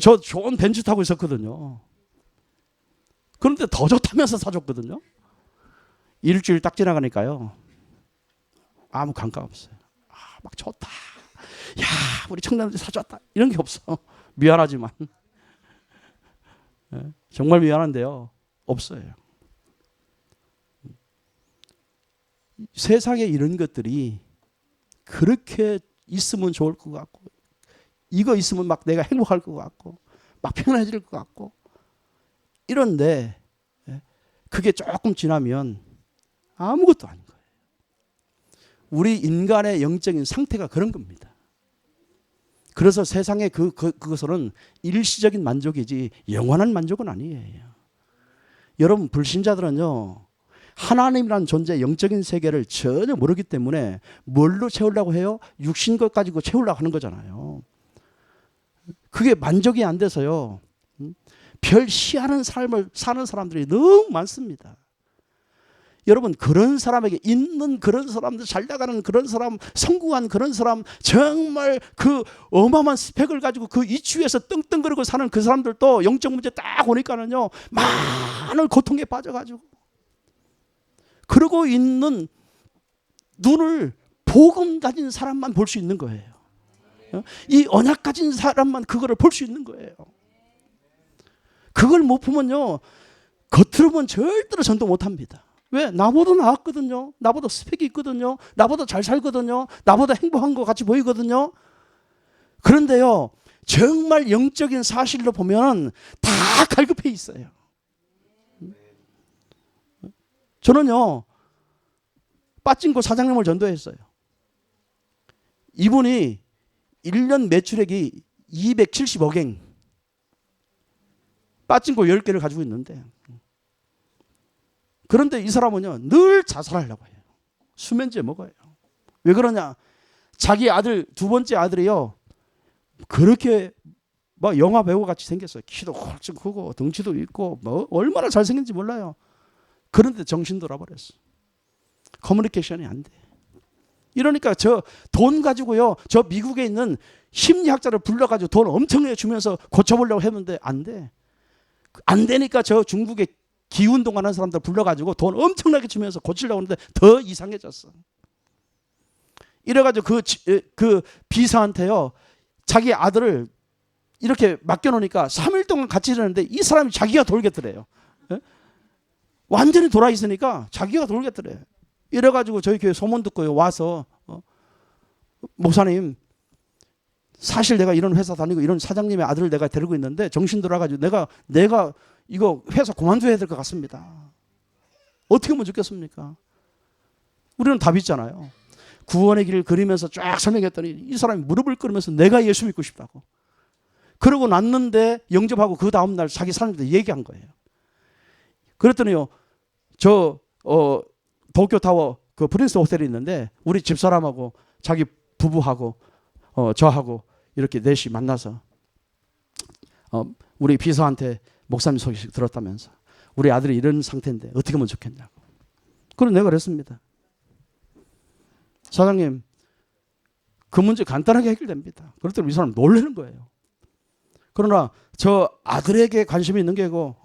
저 좋은 벤츠 타고 있었거든요. 그런데 더 좋다면서 사줬거든요. 일주일 딱 지나가니까요, 아무 감각 없어요. 막 좋다, 야 우리 청년들이 사줬다, 이런 게 없어. 미안하지만 정말 미안한데요, 없어요. 세상에 이런 것들이 그렇게 있으면 좋을 것 같고, 이거 있으면 막 내가 행복할 것 같고, 막 편해질 것 같고, 이런데 그게 조금 지나면 아무것도 아닌 거예요. 우리 인간의 영적인 상태가 그런 겁니다. 그래서 세상의 그것은 일시적인 만족이지 영원한 만족은 아니에요. 여러분, 불신자들은요, 하나님이라는 존재, 영적인 세계를 전혀 모르기 때문에 뭘로 채우려고 해요? 육신 것 가지고 채우려고 하는 거잖아요. 그게 만족이 안 돼서요, 별 희한한 삶을 사는 사람들이 너무 많습니다. 여러분, 그런 사람에게 있는 그런 사람들, 잘 나가는 그런 사람, 성공한 그런 사람, 정말 그 어마어마한 스펙을 가지고 그 이치에서 떵떵거리고 사는 그 사람들도 영적 문제 딱 오니까는요, 많은 고통에 빠져가지고, 그러고 있는 눈을 복음 가진 사람만 볼 수 있는 거예요. 이 언약 가진 사람만 그거를 볼 수 있는 거예요. 그걸 못 보면요, 겉으로 보면 절대로 전도 못 합니다. 왜? 나보다 나았거든요. 나보다 스펙이 있거든요. 나보다 잘 살거든요. 나보다 행복한 것 같이 보이거든요. 그런데요, 정말 영적인 사실로 보면 다 갈급해 있어요. 저는요, 빠찡코 사장님을 전도했어요. 이분이 1년 매출액이 275갱, 빠찡코 10개를 가지고 있는데, 그런데 이 사람은요, 늘 자살하려고 해요. 수면제 먹어요. 왜 그러냐? 자기 아들, 두 번째 아들이요, 그렇게 막 영화 배우 같이 생겼어요. 키도 홀쭉 크고 덩치도 있고 뭐 얼마나 잘생긴지 몰라요. 그런데 정신 돌아버렸어. 커뮤니케이션이 안 돼. 이러니까 저 돈 가지고요, 저 미국에 있는 심리학자를 불러가지고 돈 엄청나게 주면서 고쳐보려고 했는데 안 돼. 안 되니까 저 중국에 기운동하는 사람들 불러가지고 돈 엄청나게 주면서 고치려고 하는데 더 이상해졌어. 이래가지고 그 비서한테요, 자기 아들을 이렇게 맡겨놓으니까 3일 동안 같이 지내는데 이 사람이 자기가 돌겠더래요. 완전히 돌아 있으니까 자기가 돌겠더래. 이래가지고 저희 교회 소문 듣고요, 와서 목사님, 사실 내가 이런 회사 다니고 이런 사장님의 아들을 내가 데리고 있는데 정신 돌아가지고 내가 이거 회사 그만둬야 될 것 같습니다. 어떻게 하면 좋겠습니까? 우리는 답이 있잖아요. 구원의 길을 그리면서 쫙 설명했더니 이 사람이 무릎을 꿇으면서 내가 예수 믿고 싶다고. 그러고 났는데 영접하고 그 다음날 자기 사람들한테 얘기한 거예요. 그랬더니요, 저 도쿄타워 그 프린스 호텔이 있는데 우리 집사람하고 자기 부부하고 저하고 이렇게 넷이 만나서 우리 비서한테 목사님 소식 들었다면서 우리 아들이 이런 상태인데 어떻게 하면 좋겠냐고. 그래서 내가 그랬습니다. 사장님, 그 문제 간단하게 해결됩니다. 그랬더니 이 사람 놀라는 거예요. 그러나 저 아들에게 관심이 있는 게고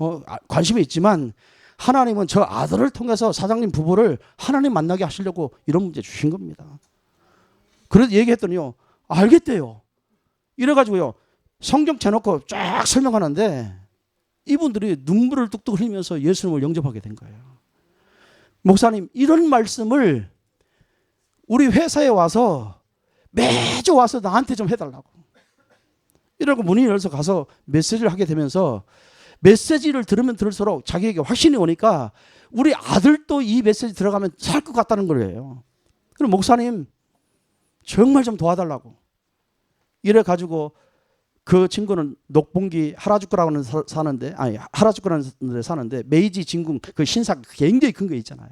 관심이 있지만 하나님은 저 아들을 통해서 사장님 부부를 하나님 만나게 하시려고 이런 문제 주신 겁니다. 그래서 얘기했더니요, 알겠대요. 이래가지고요, 성경 쳐놓고 쫙 설명하는데 이분들이 눈물을 뚝뚝 흘리면서 예수님을 영접하게 된 거예요. 목사님, 이런 말씀을 우리 회사에 와서 매주 와서 나한테 좀 해달라고. 이러고 문이 열어서 가서 메시지를 하게 되면서 메시지를 들으면 들을수록 자기에게 확신이 오니까 우리 아들도 이 메시지 들어가면 살 것 같다는 거예요. 그럼 목사님, 정말 좀 도와달라고. 이래 가지고 그 친구는 녹봉기 하라주쿠라고 사는데, 아니 하라주쿠라는 데 사는데 메이지 진궁 그 신사 굉장히 큰 거 있잖아요.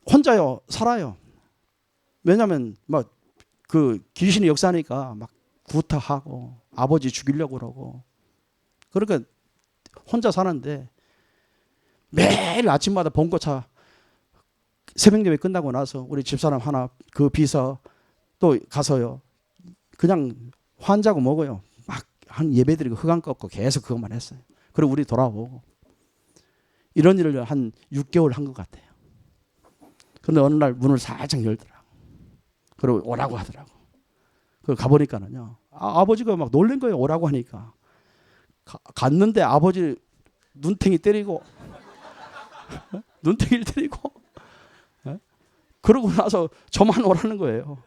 혼자요 살아요. 왜냐하면 막 그 귀신이 역사하니까 막 구타하고 아버지 죽이려고 그러고, 그러니까 혼자 사는데 매일 아침마다 봉고차 새벽 예배 끝나고 나서 우리 집사람 하나 그 비서 또 가서요 그냥 환자고 먹어요. 막 한 예배드리고 흑암 꺾고 계속 그것만 했어요. 그리고 우리 돌아오고 이런 일을 한 6개월 한 것 같아요. 그런데 어느 날 문을 살짝 열더라고. 그리고 오라고 하더라고. 그걸 가보니까는요 아버지가 막 놀란 거예요. 오라고 하니까. 갔는데 아버지 눈탱이 때리고 눈탱이를 때리고 그러고 나서 저만 오라는 거예요.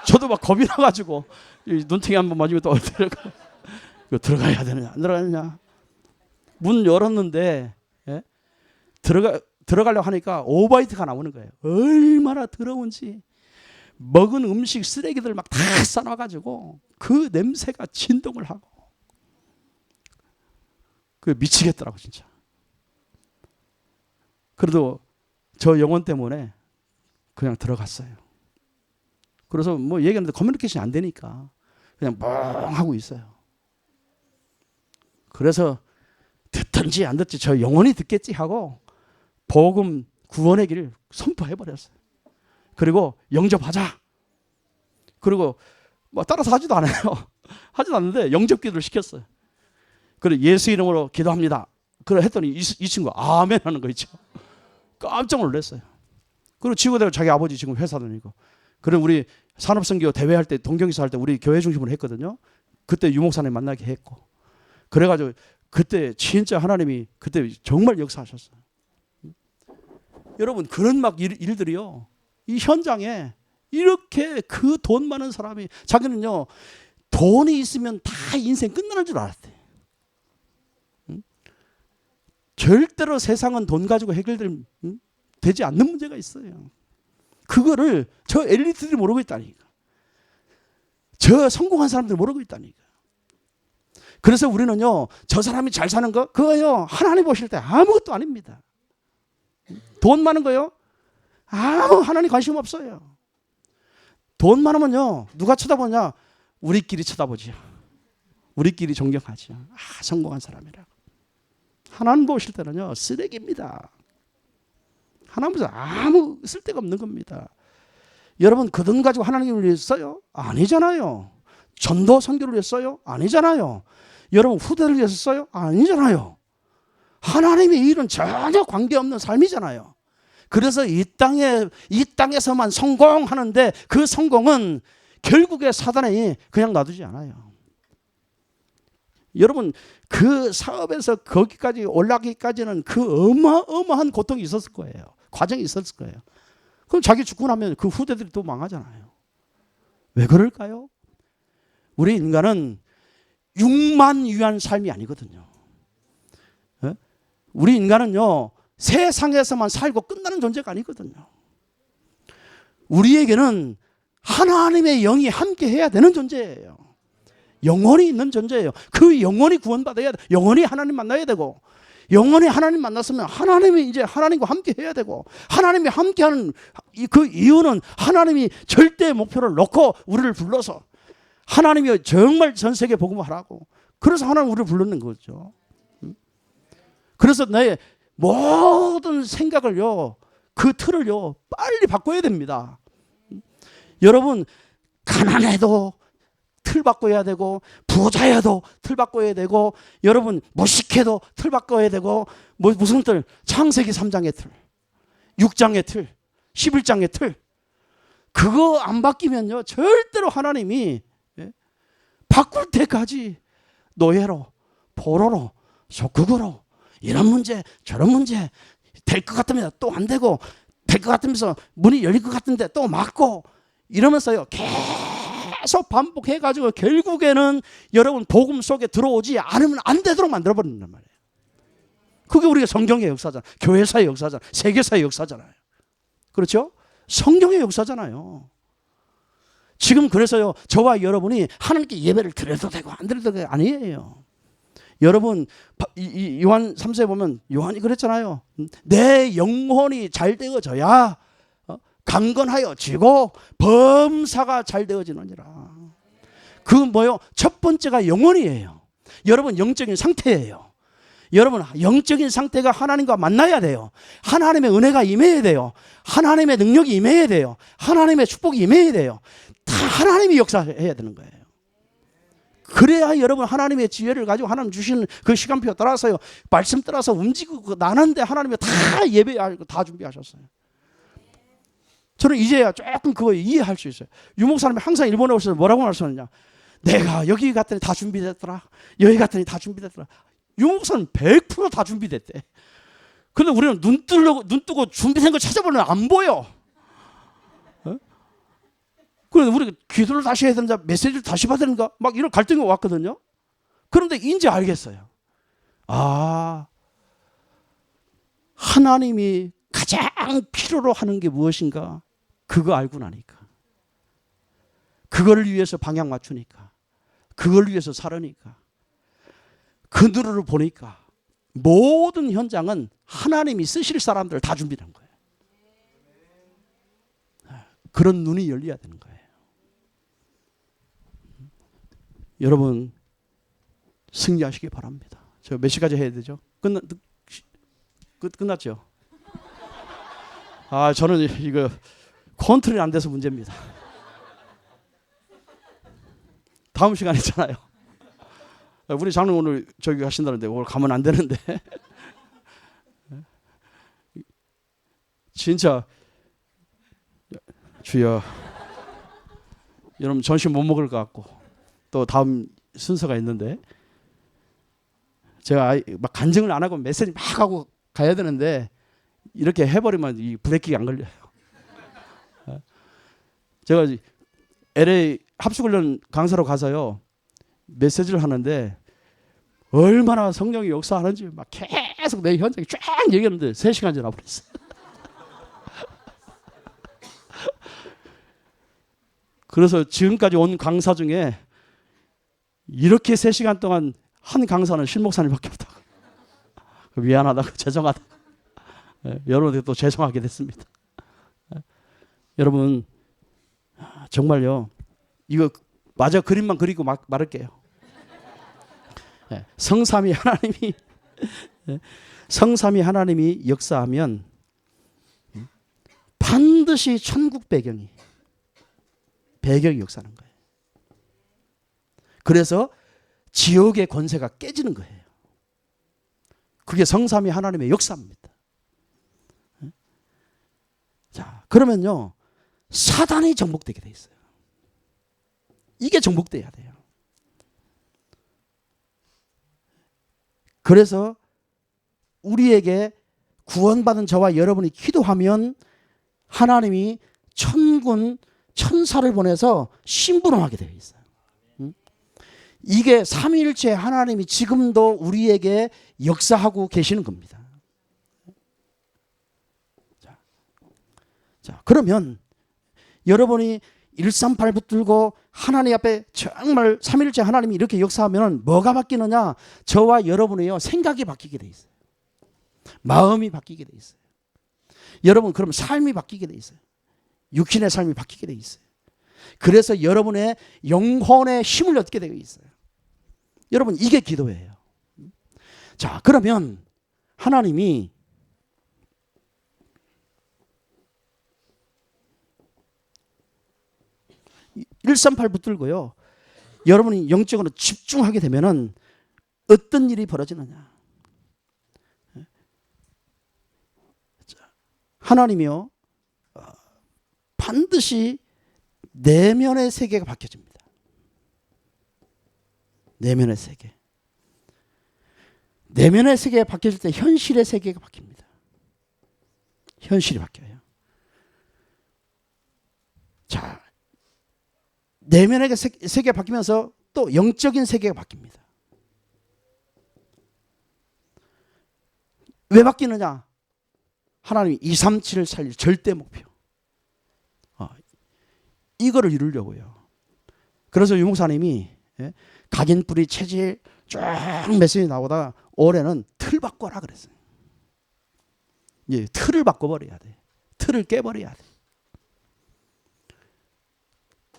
저도 막 겁이 나가지고 눈탱이 한번 맞으면 또 들어가야 되느냐 안 들어가느냐. 문 열었는데 들어가려고 하니까 오바이트가 나오는 거예요. 얼마나 더러운지. 먹은 음식 쓰레기들 막 다 싸놔가지고 그 냄새가 진동을 하고 그 미치겠더라고 진짜. 그래도 저 영혼 때문에 그냥 들어갔어요. 그래서 뭐 얘기하는데 커뮤니케이션이 안 되니까 그냥 멍하고 있어요. 그래서 듣든지 안 듣지 저 영혼이 듣겠지 하고 복음 구원의 길을 선포해버렸어요. 그리고 영접하자. 그리고 뭐 따라서 하지도 않아요. 하지도 않는데 영접 기도를 시켰어요. 그리고 예수 이름으로 기도합니다. 그래 했더니 이 친구가 아멘 하는 거 있죠. 깜짝 놀랐어요. 그리고 지구대로 자기 아버지 지금 회사 다니고. 그리고 우리 산업선교 대회할 때 동경에서 할 때 우리 교회 중심으로 했거든요. 그때 유목사님 만나게 했고. 그래가지고 그때 진짜 하나님이 그때 정말 역사하셨어요. 여러분 그런 막 일들이요. 이 현장에 이렇게 그 돈 많은 사람이 자기는요 돈이 있으면 다 인생 끝나는 줄 알았대. 절대로 세상은 돈 가지고 되지 않는 문제가 있어요. 그거를 저 엘리트들이 모르고 있다니까. 저 성공한 사람들이 모르고 있다니까. 그래서 우리는요 저 사람이 잘 사는 거 그거요 하나님 보실 때 아무것도 아닙니다. 돈 많은 거요 아무 하나님 관심 없어요. 돈 많으면요 누가 쳐다보냐 우리끼리 쳐다보죠. 우리끼리 존경하죠. 성공한 사람이라고. 하나님 보실 때는요 쓰레기입니다. 하나님은 아무 쓸데가 없는 겁니다. 여러분 그 돈 가지고 하나님을 위해 써요? 아니잖아요. 전도 선교를 위해 써요? 아니잖아요. 여러분 후대를 위해서 써요? 아니잖아요. 하나님의 일은 전혀 관계없는 삶이잖아요. 그래서 이 땅에서만 성공하는데 그 성공은 결국에 사단이 그냥 놔두지 않아요. 여러분 그 사업에서 거기까지 올라가기까지는 그 어마어마한 고통이 있었을 거예요. 과정이 있었을 거예요. 그럼 자기 죽고 나면 그 후대들이 또 망하잖아요. 왜 그럴까요? 우리 인간은 육만 위한 삶이 아니거든요. 우리 인간은요 세상에서만 살고 끝나는 존재가 아니거든요. 우리에게는 하나님의 영이 함께 해야 되는 존재예요. 영혼이 있는 존재예요. 그 영혼이 구원받아야 돼. 영혼이 하나님 만나야 되고, 영혼이 하나님 만났으면 하나님이 이제 하나님과 함께 해야 되고, 하나님이 함께하는 그 이유는 하나님이 절대의 목표를 놓고 우리를 불러서 하나님이 정말 전 세계 복음을 하라고. 그래서 하나님 우리를 불렀는 거죠. 그래서 나의 모든 생각을요, 그 틀을요, 빨리 바꿔야 됩니다. 여러분, 가난해도 틀 바꿔야 되고, 부자여도 틀 바꿔야 되고, 여러분, 무식해도 틀 바꿔야 되고, 무슨 틀? 창세기 3장의 틀, 6장의 틀, 11장의 틀. 그거 안 바뀌면요, 절대로 하나님이 바꿀 때까지 노예로, 포로로, 속국으로, 이런 문제, 저런 문제, 될 것 같으면 또 안 되고, 될 것 같으면서 문이 열릴 것 같은데 또 막고, 이러면서요, 계속 반복해가지고 결국에는 여러분 복음 속에 들어오지 않으면 안 되도록 만들어버린단 말이에요. 그게 우리가 성경의 역사잖아요. 교회사의 역사잖아요. 세계사의 역사잖아요. 그렇죠? 성경의 역사잖아요. 지금 그래서요, 저와 여러분이 하나님께 예배를 드려도 되고 안 드려도 되고 아니에요. 여러분, 요한 3세에 보면 요한이 그랬잖아요. 내 영혼이 잘 되어져야 강건하여 지고 범사가 잘 되어지느니라. 그 뭐요? 첫 번째가 영혼이에요. 여러분, 영적인 상태예요. 여러분, 영적인 상태가 하나님과 만나야 돼요. 하나님의 은혜가 임해야 돼요. 하나님의 능력이 임해야 돼요. 하나님의 축복이 임해야 돼요. 다 하나님이 역사해야 되는 거예요. 그래야 여러분 하나님의 지혜를 가지고 하나님 주시는 그 시간표 따라서요, 말씀 따라서 움직이고 나는데 하나님이 다 예배하고 다 준비하셨어요. 저는 이제야 조금 그거 이해할 수 있어요. 유목사님이 항상 일본에 오셔서 뭐라고 말씀하느냐, 내가 여기 갔더니 다 준비됐더라, 여기 갔더니 다 준비됐더라. 유목사는 100% 다 준비됐대. 근데 우리는 눈 뜨고 준비된 거 찾아보면 안 보여. 그런데 우리가 기도를 다시 해야 되는가, 메시지를 다시 받아야 되는가, 막 이런 갈등이 왔거든요. 그런데 이제 알겠어요. 아, 하나님이 가장 필요로 하는 게 무엇인가, 그거 알고 나니까, 그걸 위해서 방향 맞추니까, 그걸 위해서 살으니까, 그 누르를 보니까 모든 현장은 하나님이 쓰실 사람들을 다 준비한 거예요. 그런 눈이 열려야 되는 거예요. 여러분, 승리하시기 바랍니다. 저 몇 시까지 해야 되죠? 끝났죠? 아, 저는 이거 컨트롤이 안 돼서 문제입니다. 다음 시간 있잖아요. 우리 장로님 오늘 저기 하신다는데 오늘 가면 안 되는데. 진짜 주여, 여러분 점심 못 먹을 것 같고 또 다음 순서가 있는데, 제가 막 간증을 안 하고 메시지 막 하고 가야 되는데 이렇게 해버리면 이 브레이크가 안 걸려요. 제가 LA 합숙훈련 강사로 가서요, 메시지를 하는데 얼마나 성령이 역사하는지 막 계속 내 현장에 쫙 얘기하는데 3시간 지나버렸어요. 그래서 지금까지 온 강사 중에 이렇게 3시간 동안 한 강사는 신목사님밖에 없다고. 미안하다고, 죄송하다고. 여러분들 또 죄송하게 됐습니다. 여러분, 정말요, 이거 마저 그림만 그리고 말할게요. 성삼위 하나님이 역사하면 반드시 천국 배경이 역사하는 거예요. 그래서 지옥의 권세가 깨지는 거예요. 그게 성삼위 하나님의 역사입니다. 자, 그러면요, 사단이 정복되게 돼 있어요. 이게 정복돼야 돼요. 그래서 우리에게 구원받은 저와 여러분이 기도하면 하나님이 천군 천사를 보내서 심부름하게 되어 있어요. 이게 삼위일체 하나님이 지금도 우리에게 역사하고 계시는 겁니다. 자, 그러면 여러분이 138 붙들고 하나님 앞에 정말 삼위일체 하나님이 이렇게 역사하면 뭐가 바뀌느냐? 저와 여러분의요, 생각이 바뀌게 돼 있어요. 마음이 바뀌게 돼 있어요. 여러분, 그럼 삶이 바뀌게 돼 있어요. 육신의 삶이 바뀌게 돼 있어요. 그래서 여러분의 영혼의 힘을 얻게 되어 있어요. 여러분, 이게 기도예요. 자, 그러면 하나님이 138 붙들고요, 여러분이 영적으로 집중하게 되면은 어떤 일이 벌어지느냐? 하나님이요, 반드시 내면의 세계가 바뀌어집니다. 내면의 세계. 내면의 세계가 바뀌어질 때 현실의 세계가 바뀝니다. 현실이 바뀌어요. 자, 내면의 세계가 바뀌면서 또 영적인 세계가 바뀝니다. 왜 바뀌느냐? 하나님이 237을 살릴 절대 목표. 이거를 이루려고요. 그래서 유 목사님이 각인 뿌리 체질 쫙 메시지 나오다가 올해는 틀 바꿔라 그랬어요. 예, 틀을 바꿔버려야 돼. 틀을 깨버려야 돼.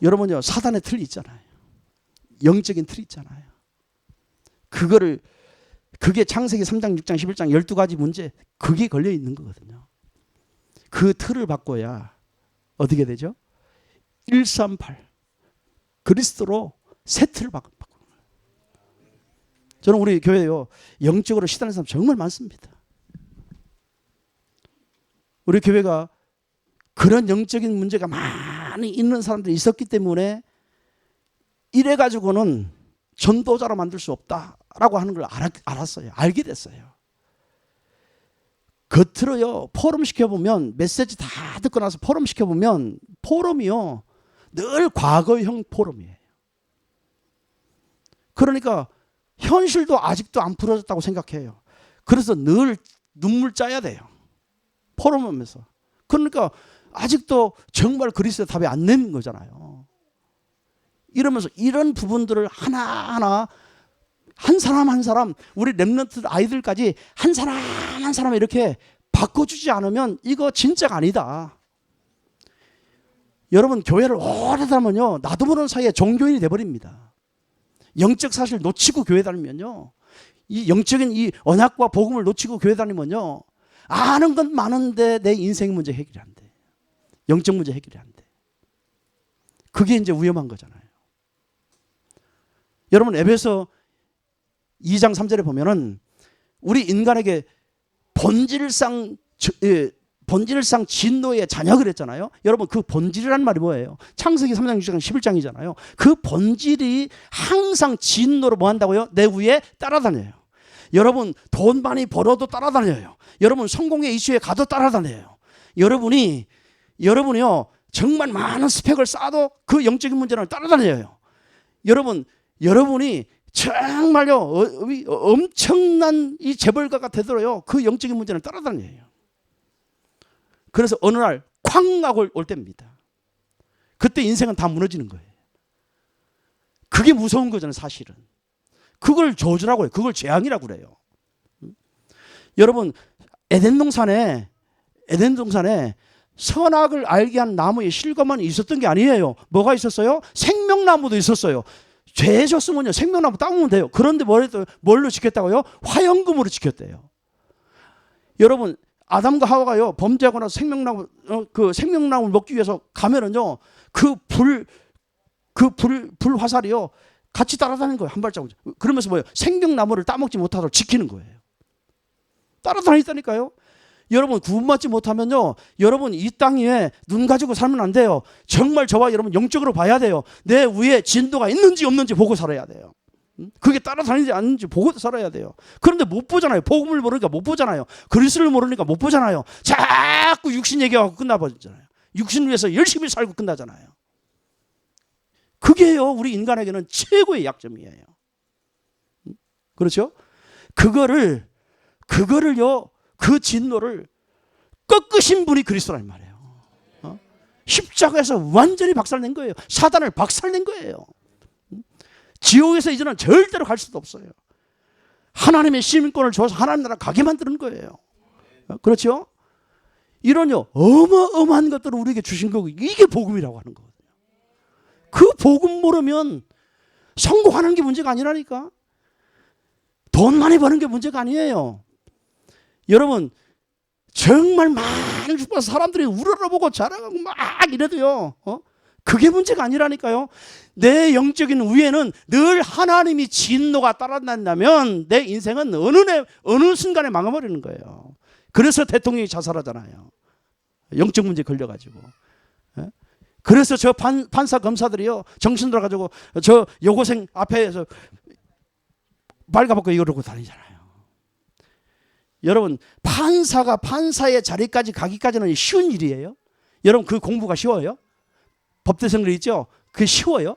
여러분요, 사단의 틀 있잖아요. 영적인 틀 있잖아요. 그게 창세기 3장, 6장, 11장 12가지 문제, 그게 걸려 있는 거거든요. 그 틀을 바꿔야 어떻게 되죠? 138 그리스도로 새 틀을 바꾸는 거예요. 저는 우리 교회요, 영적으로 시달리는 사람 정말 많습니다. 우리 교회가 그런 영적인 문제가 많이 있는 사람들이 있었기 때문에 이래 가지고는 전도자로 만들 수 없다라고 하는 걸 알았어요. 알게 됐어요. 겉으로요, 포럼 시켜보면, 메시지 다 듣고 나서 포럼 시켜보면, 포럼이요, 늘 과거형 포럼이에요. 그러니까 현실도 아직도 안 풀어졌다고 생각해요. 그래서 늘 눈물 짜야 돼요. 포럼 하면서. 그러니까 아직도 정말 그리스도의 답이 안 내는 거잖아요. 이러면서 이런 부분들을 하나하나 한 사람 한 사람, 우리 렘넌트 아이들까지 한 사람 한 사람 이렇게 바꿔주지 않으면 이거 진짜가 아니다. 여러분, 교회를 오래 다니면요, 나도 모르는 사이에 종교인이 돼버립니다. 영적 사실 놓치고 교회 다니면요, 이 영적인 이 언약과 복음을 놓치고 교회 다니면요, 아는 건 많은데 내 인생 문제 해결이 안 돼. 영적 문제 해결이 안 돼. 그게 이제 위험한 거잖아요. 여러분, 에베소 2장 3절에 보면은 우리 인간에게 본질상 진노의 자녀 그랬잖아요. 여러분, 그 본질이란 말이 뭐예요? 창세기 3장 6장 11장이잖아요. 그 본질이 항상 진노로 뭐 한다고요? 내 위에 따라다녀요. 여러분, 돈 많이 벌어도 따라다녀요. 여러분, 성공의 이슈에 가도 따라다녀요. 여러분이요, 정말 많은 스펙을 쌓아도 그 영적인 문제는 따라다녀요. 여러분이 정말요, 엄청난 이 재벌가가 되더라요, 그 영적인 문제는 따라다녀요. 그래서 어느 날 쾅 하고 올 때입니다. 그때 인생은 다 무너지는 거예요. 그게 무서운 거잖아요, 사실은. 그걸 저주라고 해요. 그걸 재앙이라고 그래요. 여러분, 에덴 동산에 선악을 알게 한 나무의 실과만 있었던 게 아니에요. 뭐가 있었어요? 생명나무도 있었어요. 죄졌으면요, 생명나무 따면 돼요. 그런데 뭘로 지켰다고요? 화영금으로 지켰대요. 여러분, 아담과 하와가요, 범죄하고 나서 생명나무를 먹기 위해서 가면은요, 불 화살이요, 같이 따라다니는 거예요. 한 발자국. 그러면서 뭐예요? 생명나무를 따먹지 못하도록 지키는 거예요. 따라다니다니까요. 여러분, 구원받지 못하면요, 여러분 이 땅 위에 눈 가지고 살면 안 돼요. 정말 저와 여러분 영적으로 봐야 돼요. 내 위에 진도가 있는지 없는지 보고 살아야 돼요. 그게 따라다니지 않는지 보고 살아야 돼요. 그런데 못 보잖아요. 복음을 모르니까 못 보잖아요. 그리스도를 모르니까 못 보잖아요. 자꾸 육신 얘기하고 끝나버리잖아요. 육신을 위해서 열심히 살고 끝나잖아요. 그게요, 우리 인간에게는 최고의 약점이에요. 그렇죠? 그거를요, 그 진노를 꺾으신 분이 그리스도란 말이에요. 십자가에서 완전히 박살낸 거예요. 사단을 박살낸 거예요. 지옥에서 이제는 절대로 갈 수도 없어요. 하나님의 시민권을 줘서 하나님 나라 가게 만드는 거예요. 그렇죠? 이런요, 어마어마한 것들을 우리에게 주신 거고, 이게 복음이라고 하는 거거든요. 그 복음 모르면 성공하는 게 문제가 아니라니까. 돈 많이 버는 게 문제가 아니에요. 여러분, 정말 많은 죽어서 사람들이 우러러보고 자랑하고 막 이래도요, 그게 문제가 아니라니까요. 내 영적인 위에는 늘 하나님이 진노가 따라다닌다면 내 인생은 어느 순간에 망해버리는 거예요. 그래서 대통령이 자살하잖아요. 영적 문제 걸려가지고. 그래서 저 판사 검사들이요, 정신 들어가지고 저 여고생 앞에서 발가벗고 이러고 다니잖아요. 여러분, 판사가 판사의 자리까지 가기까지는 쉬운 일이에요? 여러분, 그 공부가 쉬워요? 법대생들 있죠? 그게 쉬워요?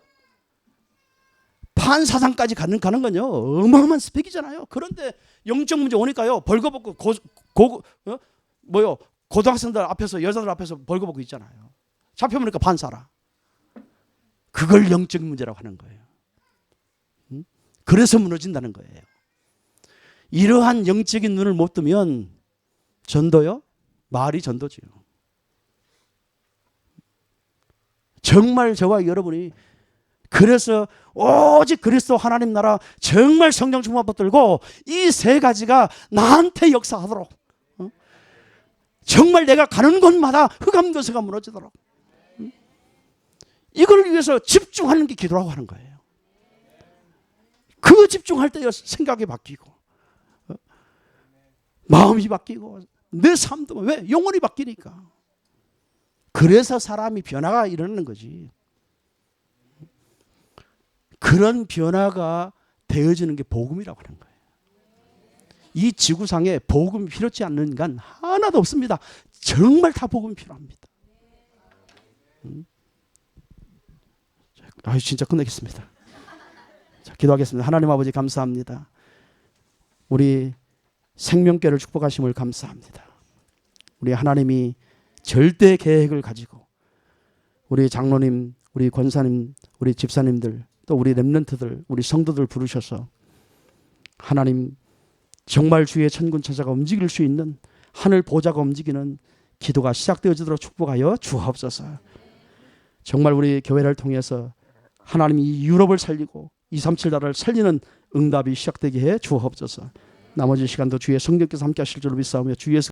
판사상까지 가는 건요, 어마어마한 스펙이잖아요. 그런데 영적 문제 오니까요, 벌거벗고 고등학생들 앞에서, 여자들 앞에서 벌거벗고 있잖아요. 잡혀보니까 판사라. 그걸 영적인 문제라고 하는 거예요. 그래서 무너진다는 거예요. 이러한 영적인 눈을 못 뜨면 전도요? 말이 전도지요. 정말 저와 여러분이 그래서 오직 그리스도 하나님 나라 정말 성령 충만 붙들고 이 세 가지가 나한테 역사하도록 정말 내가 가는 곳마다 흑암도서가 무너지도록 이걸 위해서 집중하는 게 기도라고 하는 거예요. 그 집중할 때 생각이 바뀌고 마음이 바뀌고 내 삶도 왜? 영혼이 바뀌니까. 그래서 사람이 변화가 일어나는 거지. 그런 변화가 되어지는 게 복음이라고 하는 거예요. 이 지구상에 복음이 필요치 않는 인간 하나도 없습니다. 정말 다 복음이 필요합니다. 진짜 끝내겠습니다. 자, 기도하겠습니다. 하나님 아버지 감사합니다. 우리 생명교회를 축복하심을 감사합니다. 우리 하나님이 절대 계획을 가지고 우리 장로님, 우리 권사님, 우리 집사님들 또 우리 렘넌트들, 우리 성도들 부르셔서 하나님 정말 주의 천군 천사가 움직일 수 있는 하늘 보좌가 움직이는 기도가 시작되어지도록 축복하여 주옵소서. 정말 우리 교회를 통해서 하나님이 유럽을 살리고 237 나라를 살리는 응답이 시작되게 해 주옵소서. 나머지 시간도 주의 성령께서 함께 하실 줄로 믿사오며 주 예수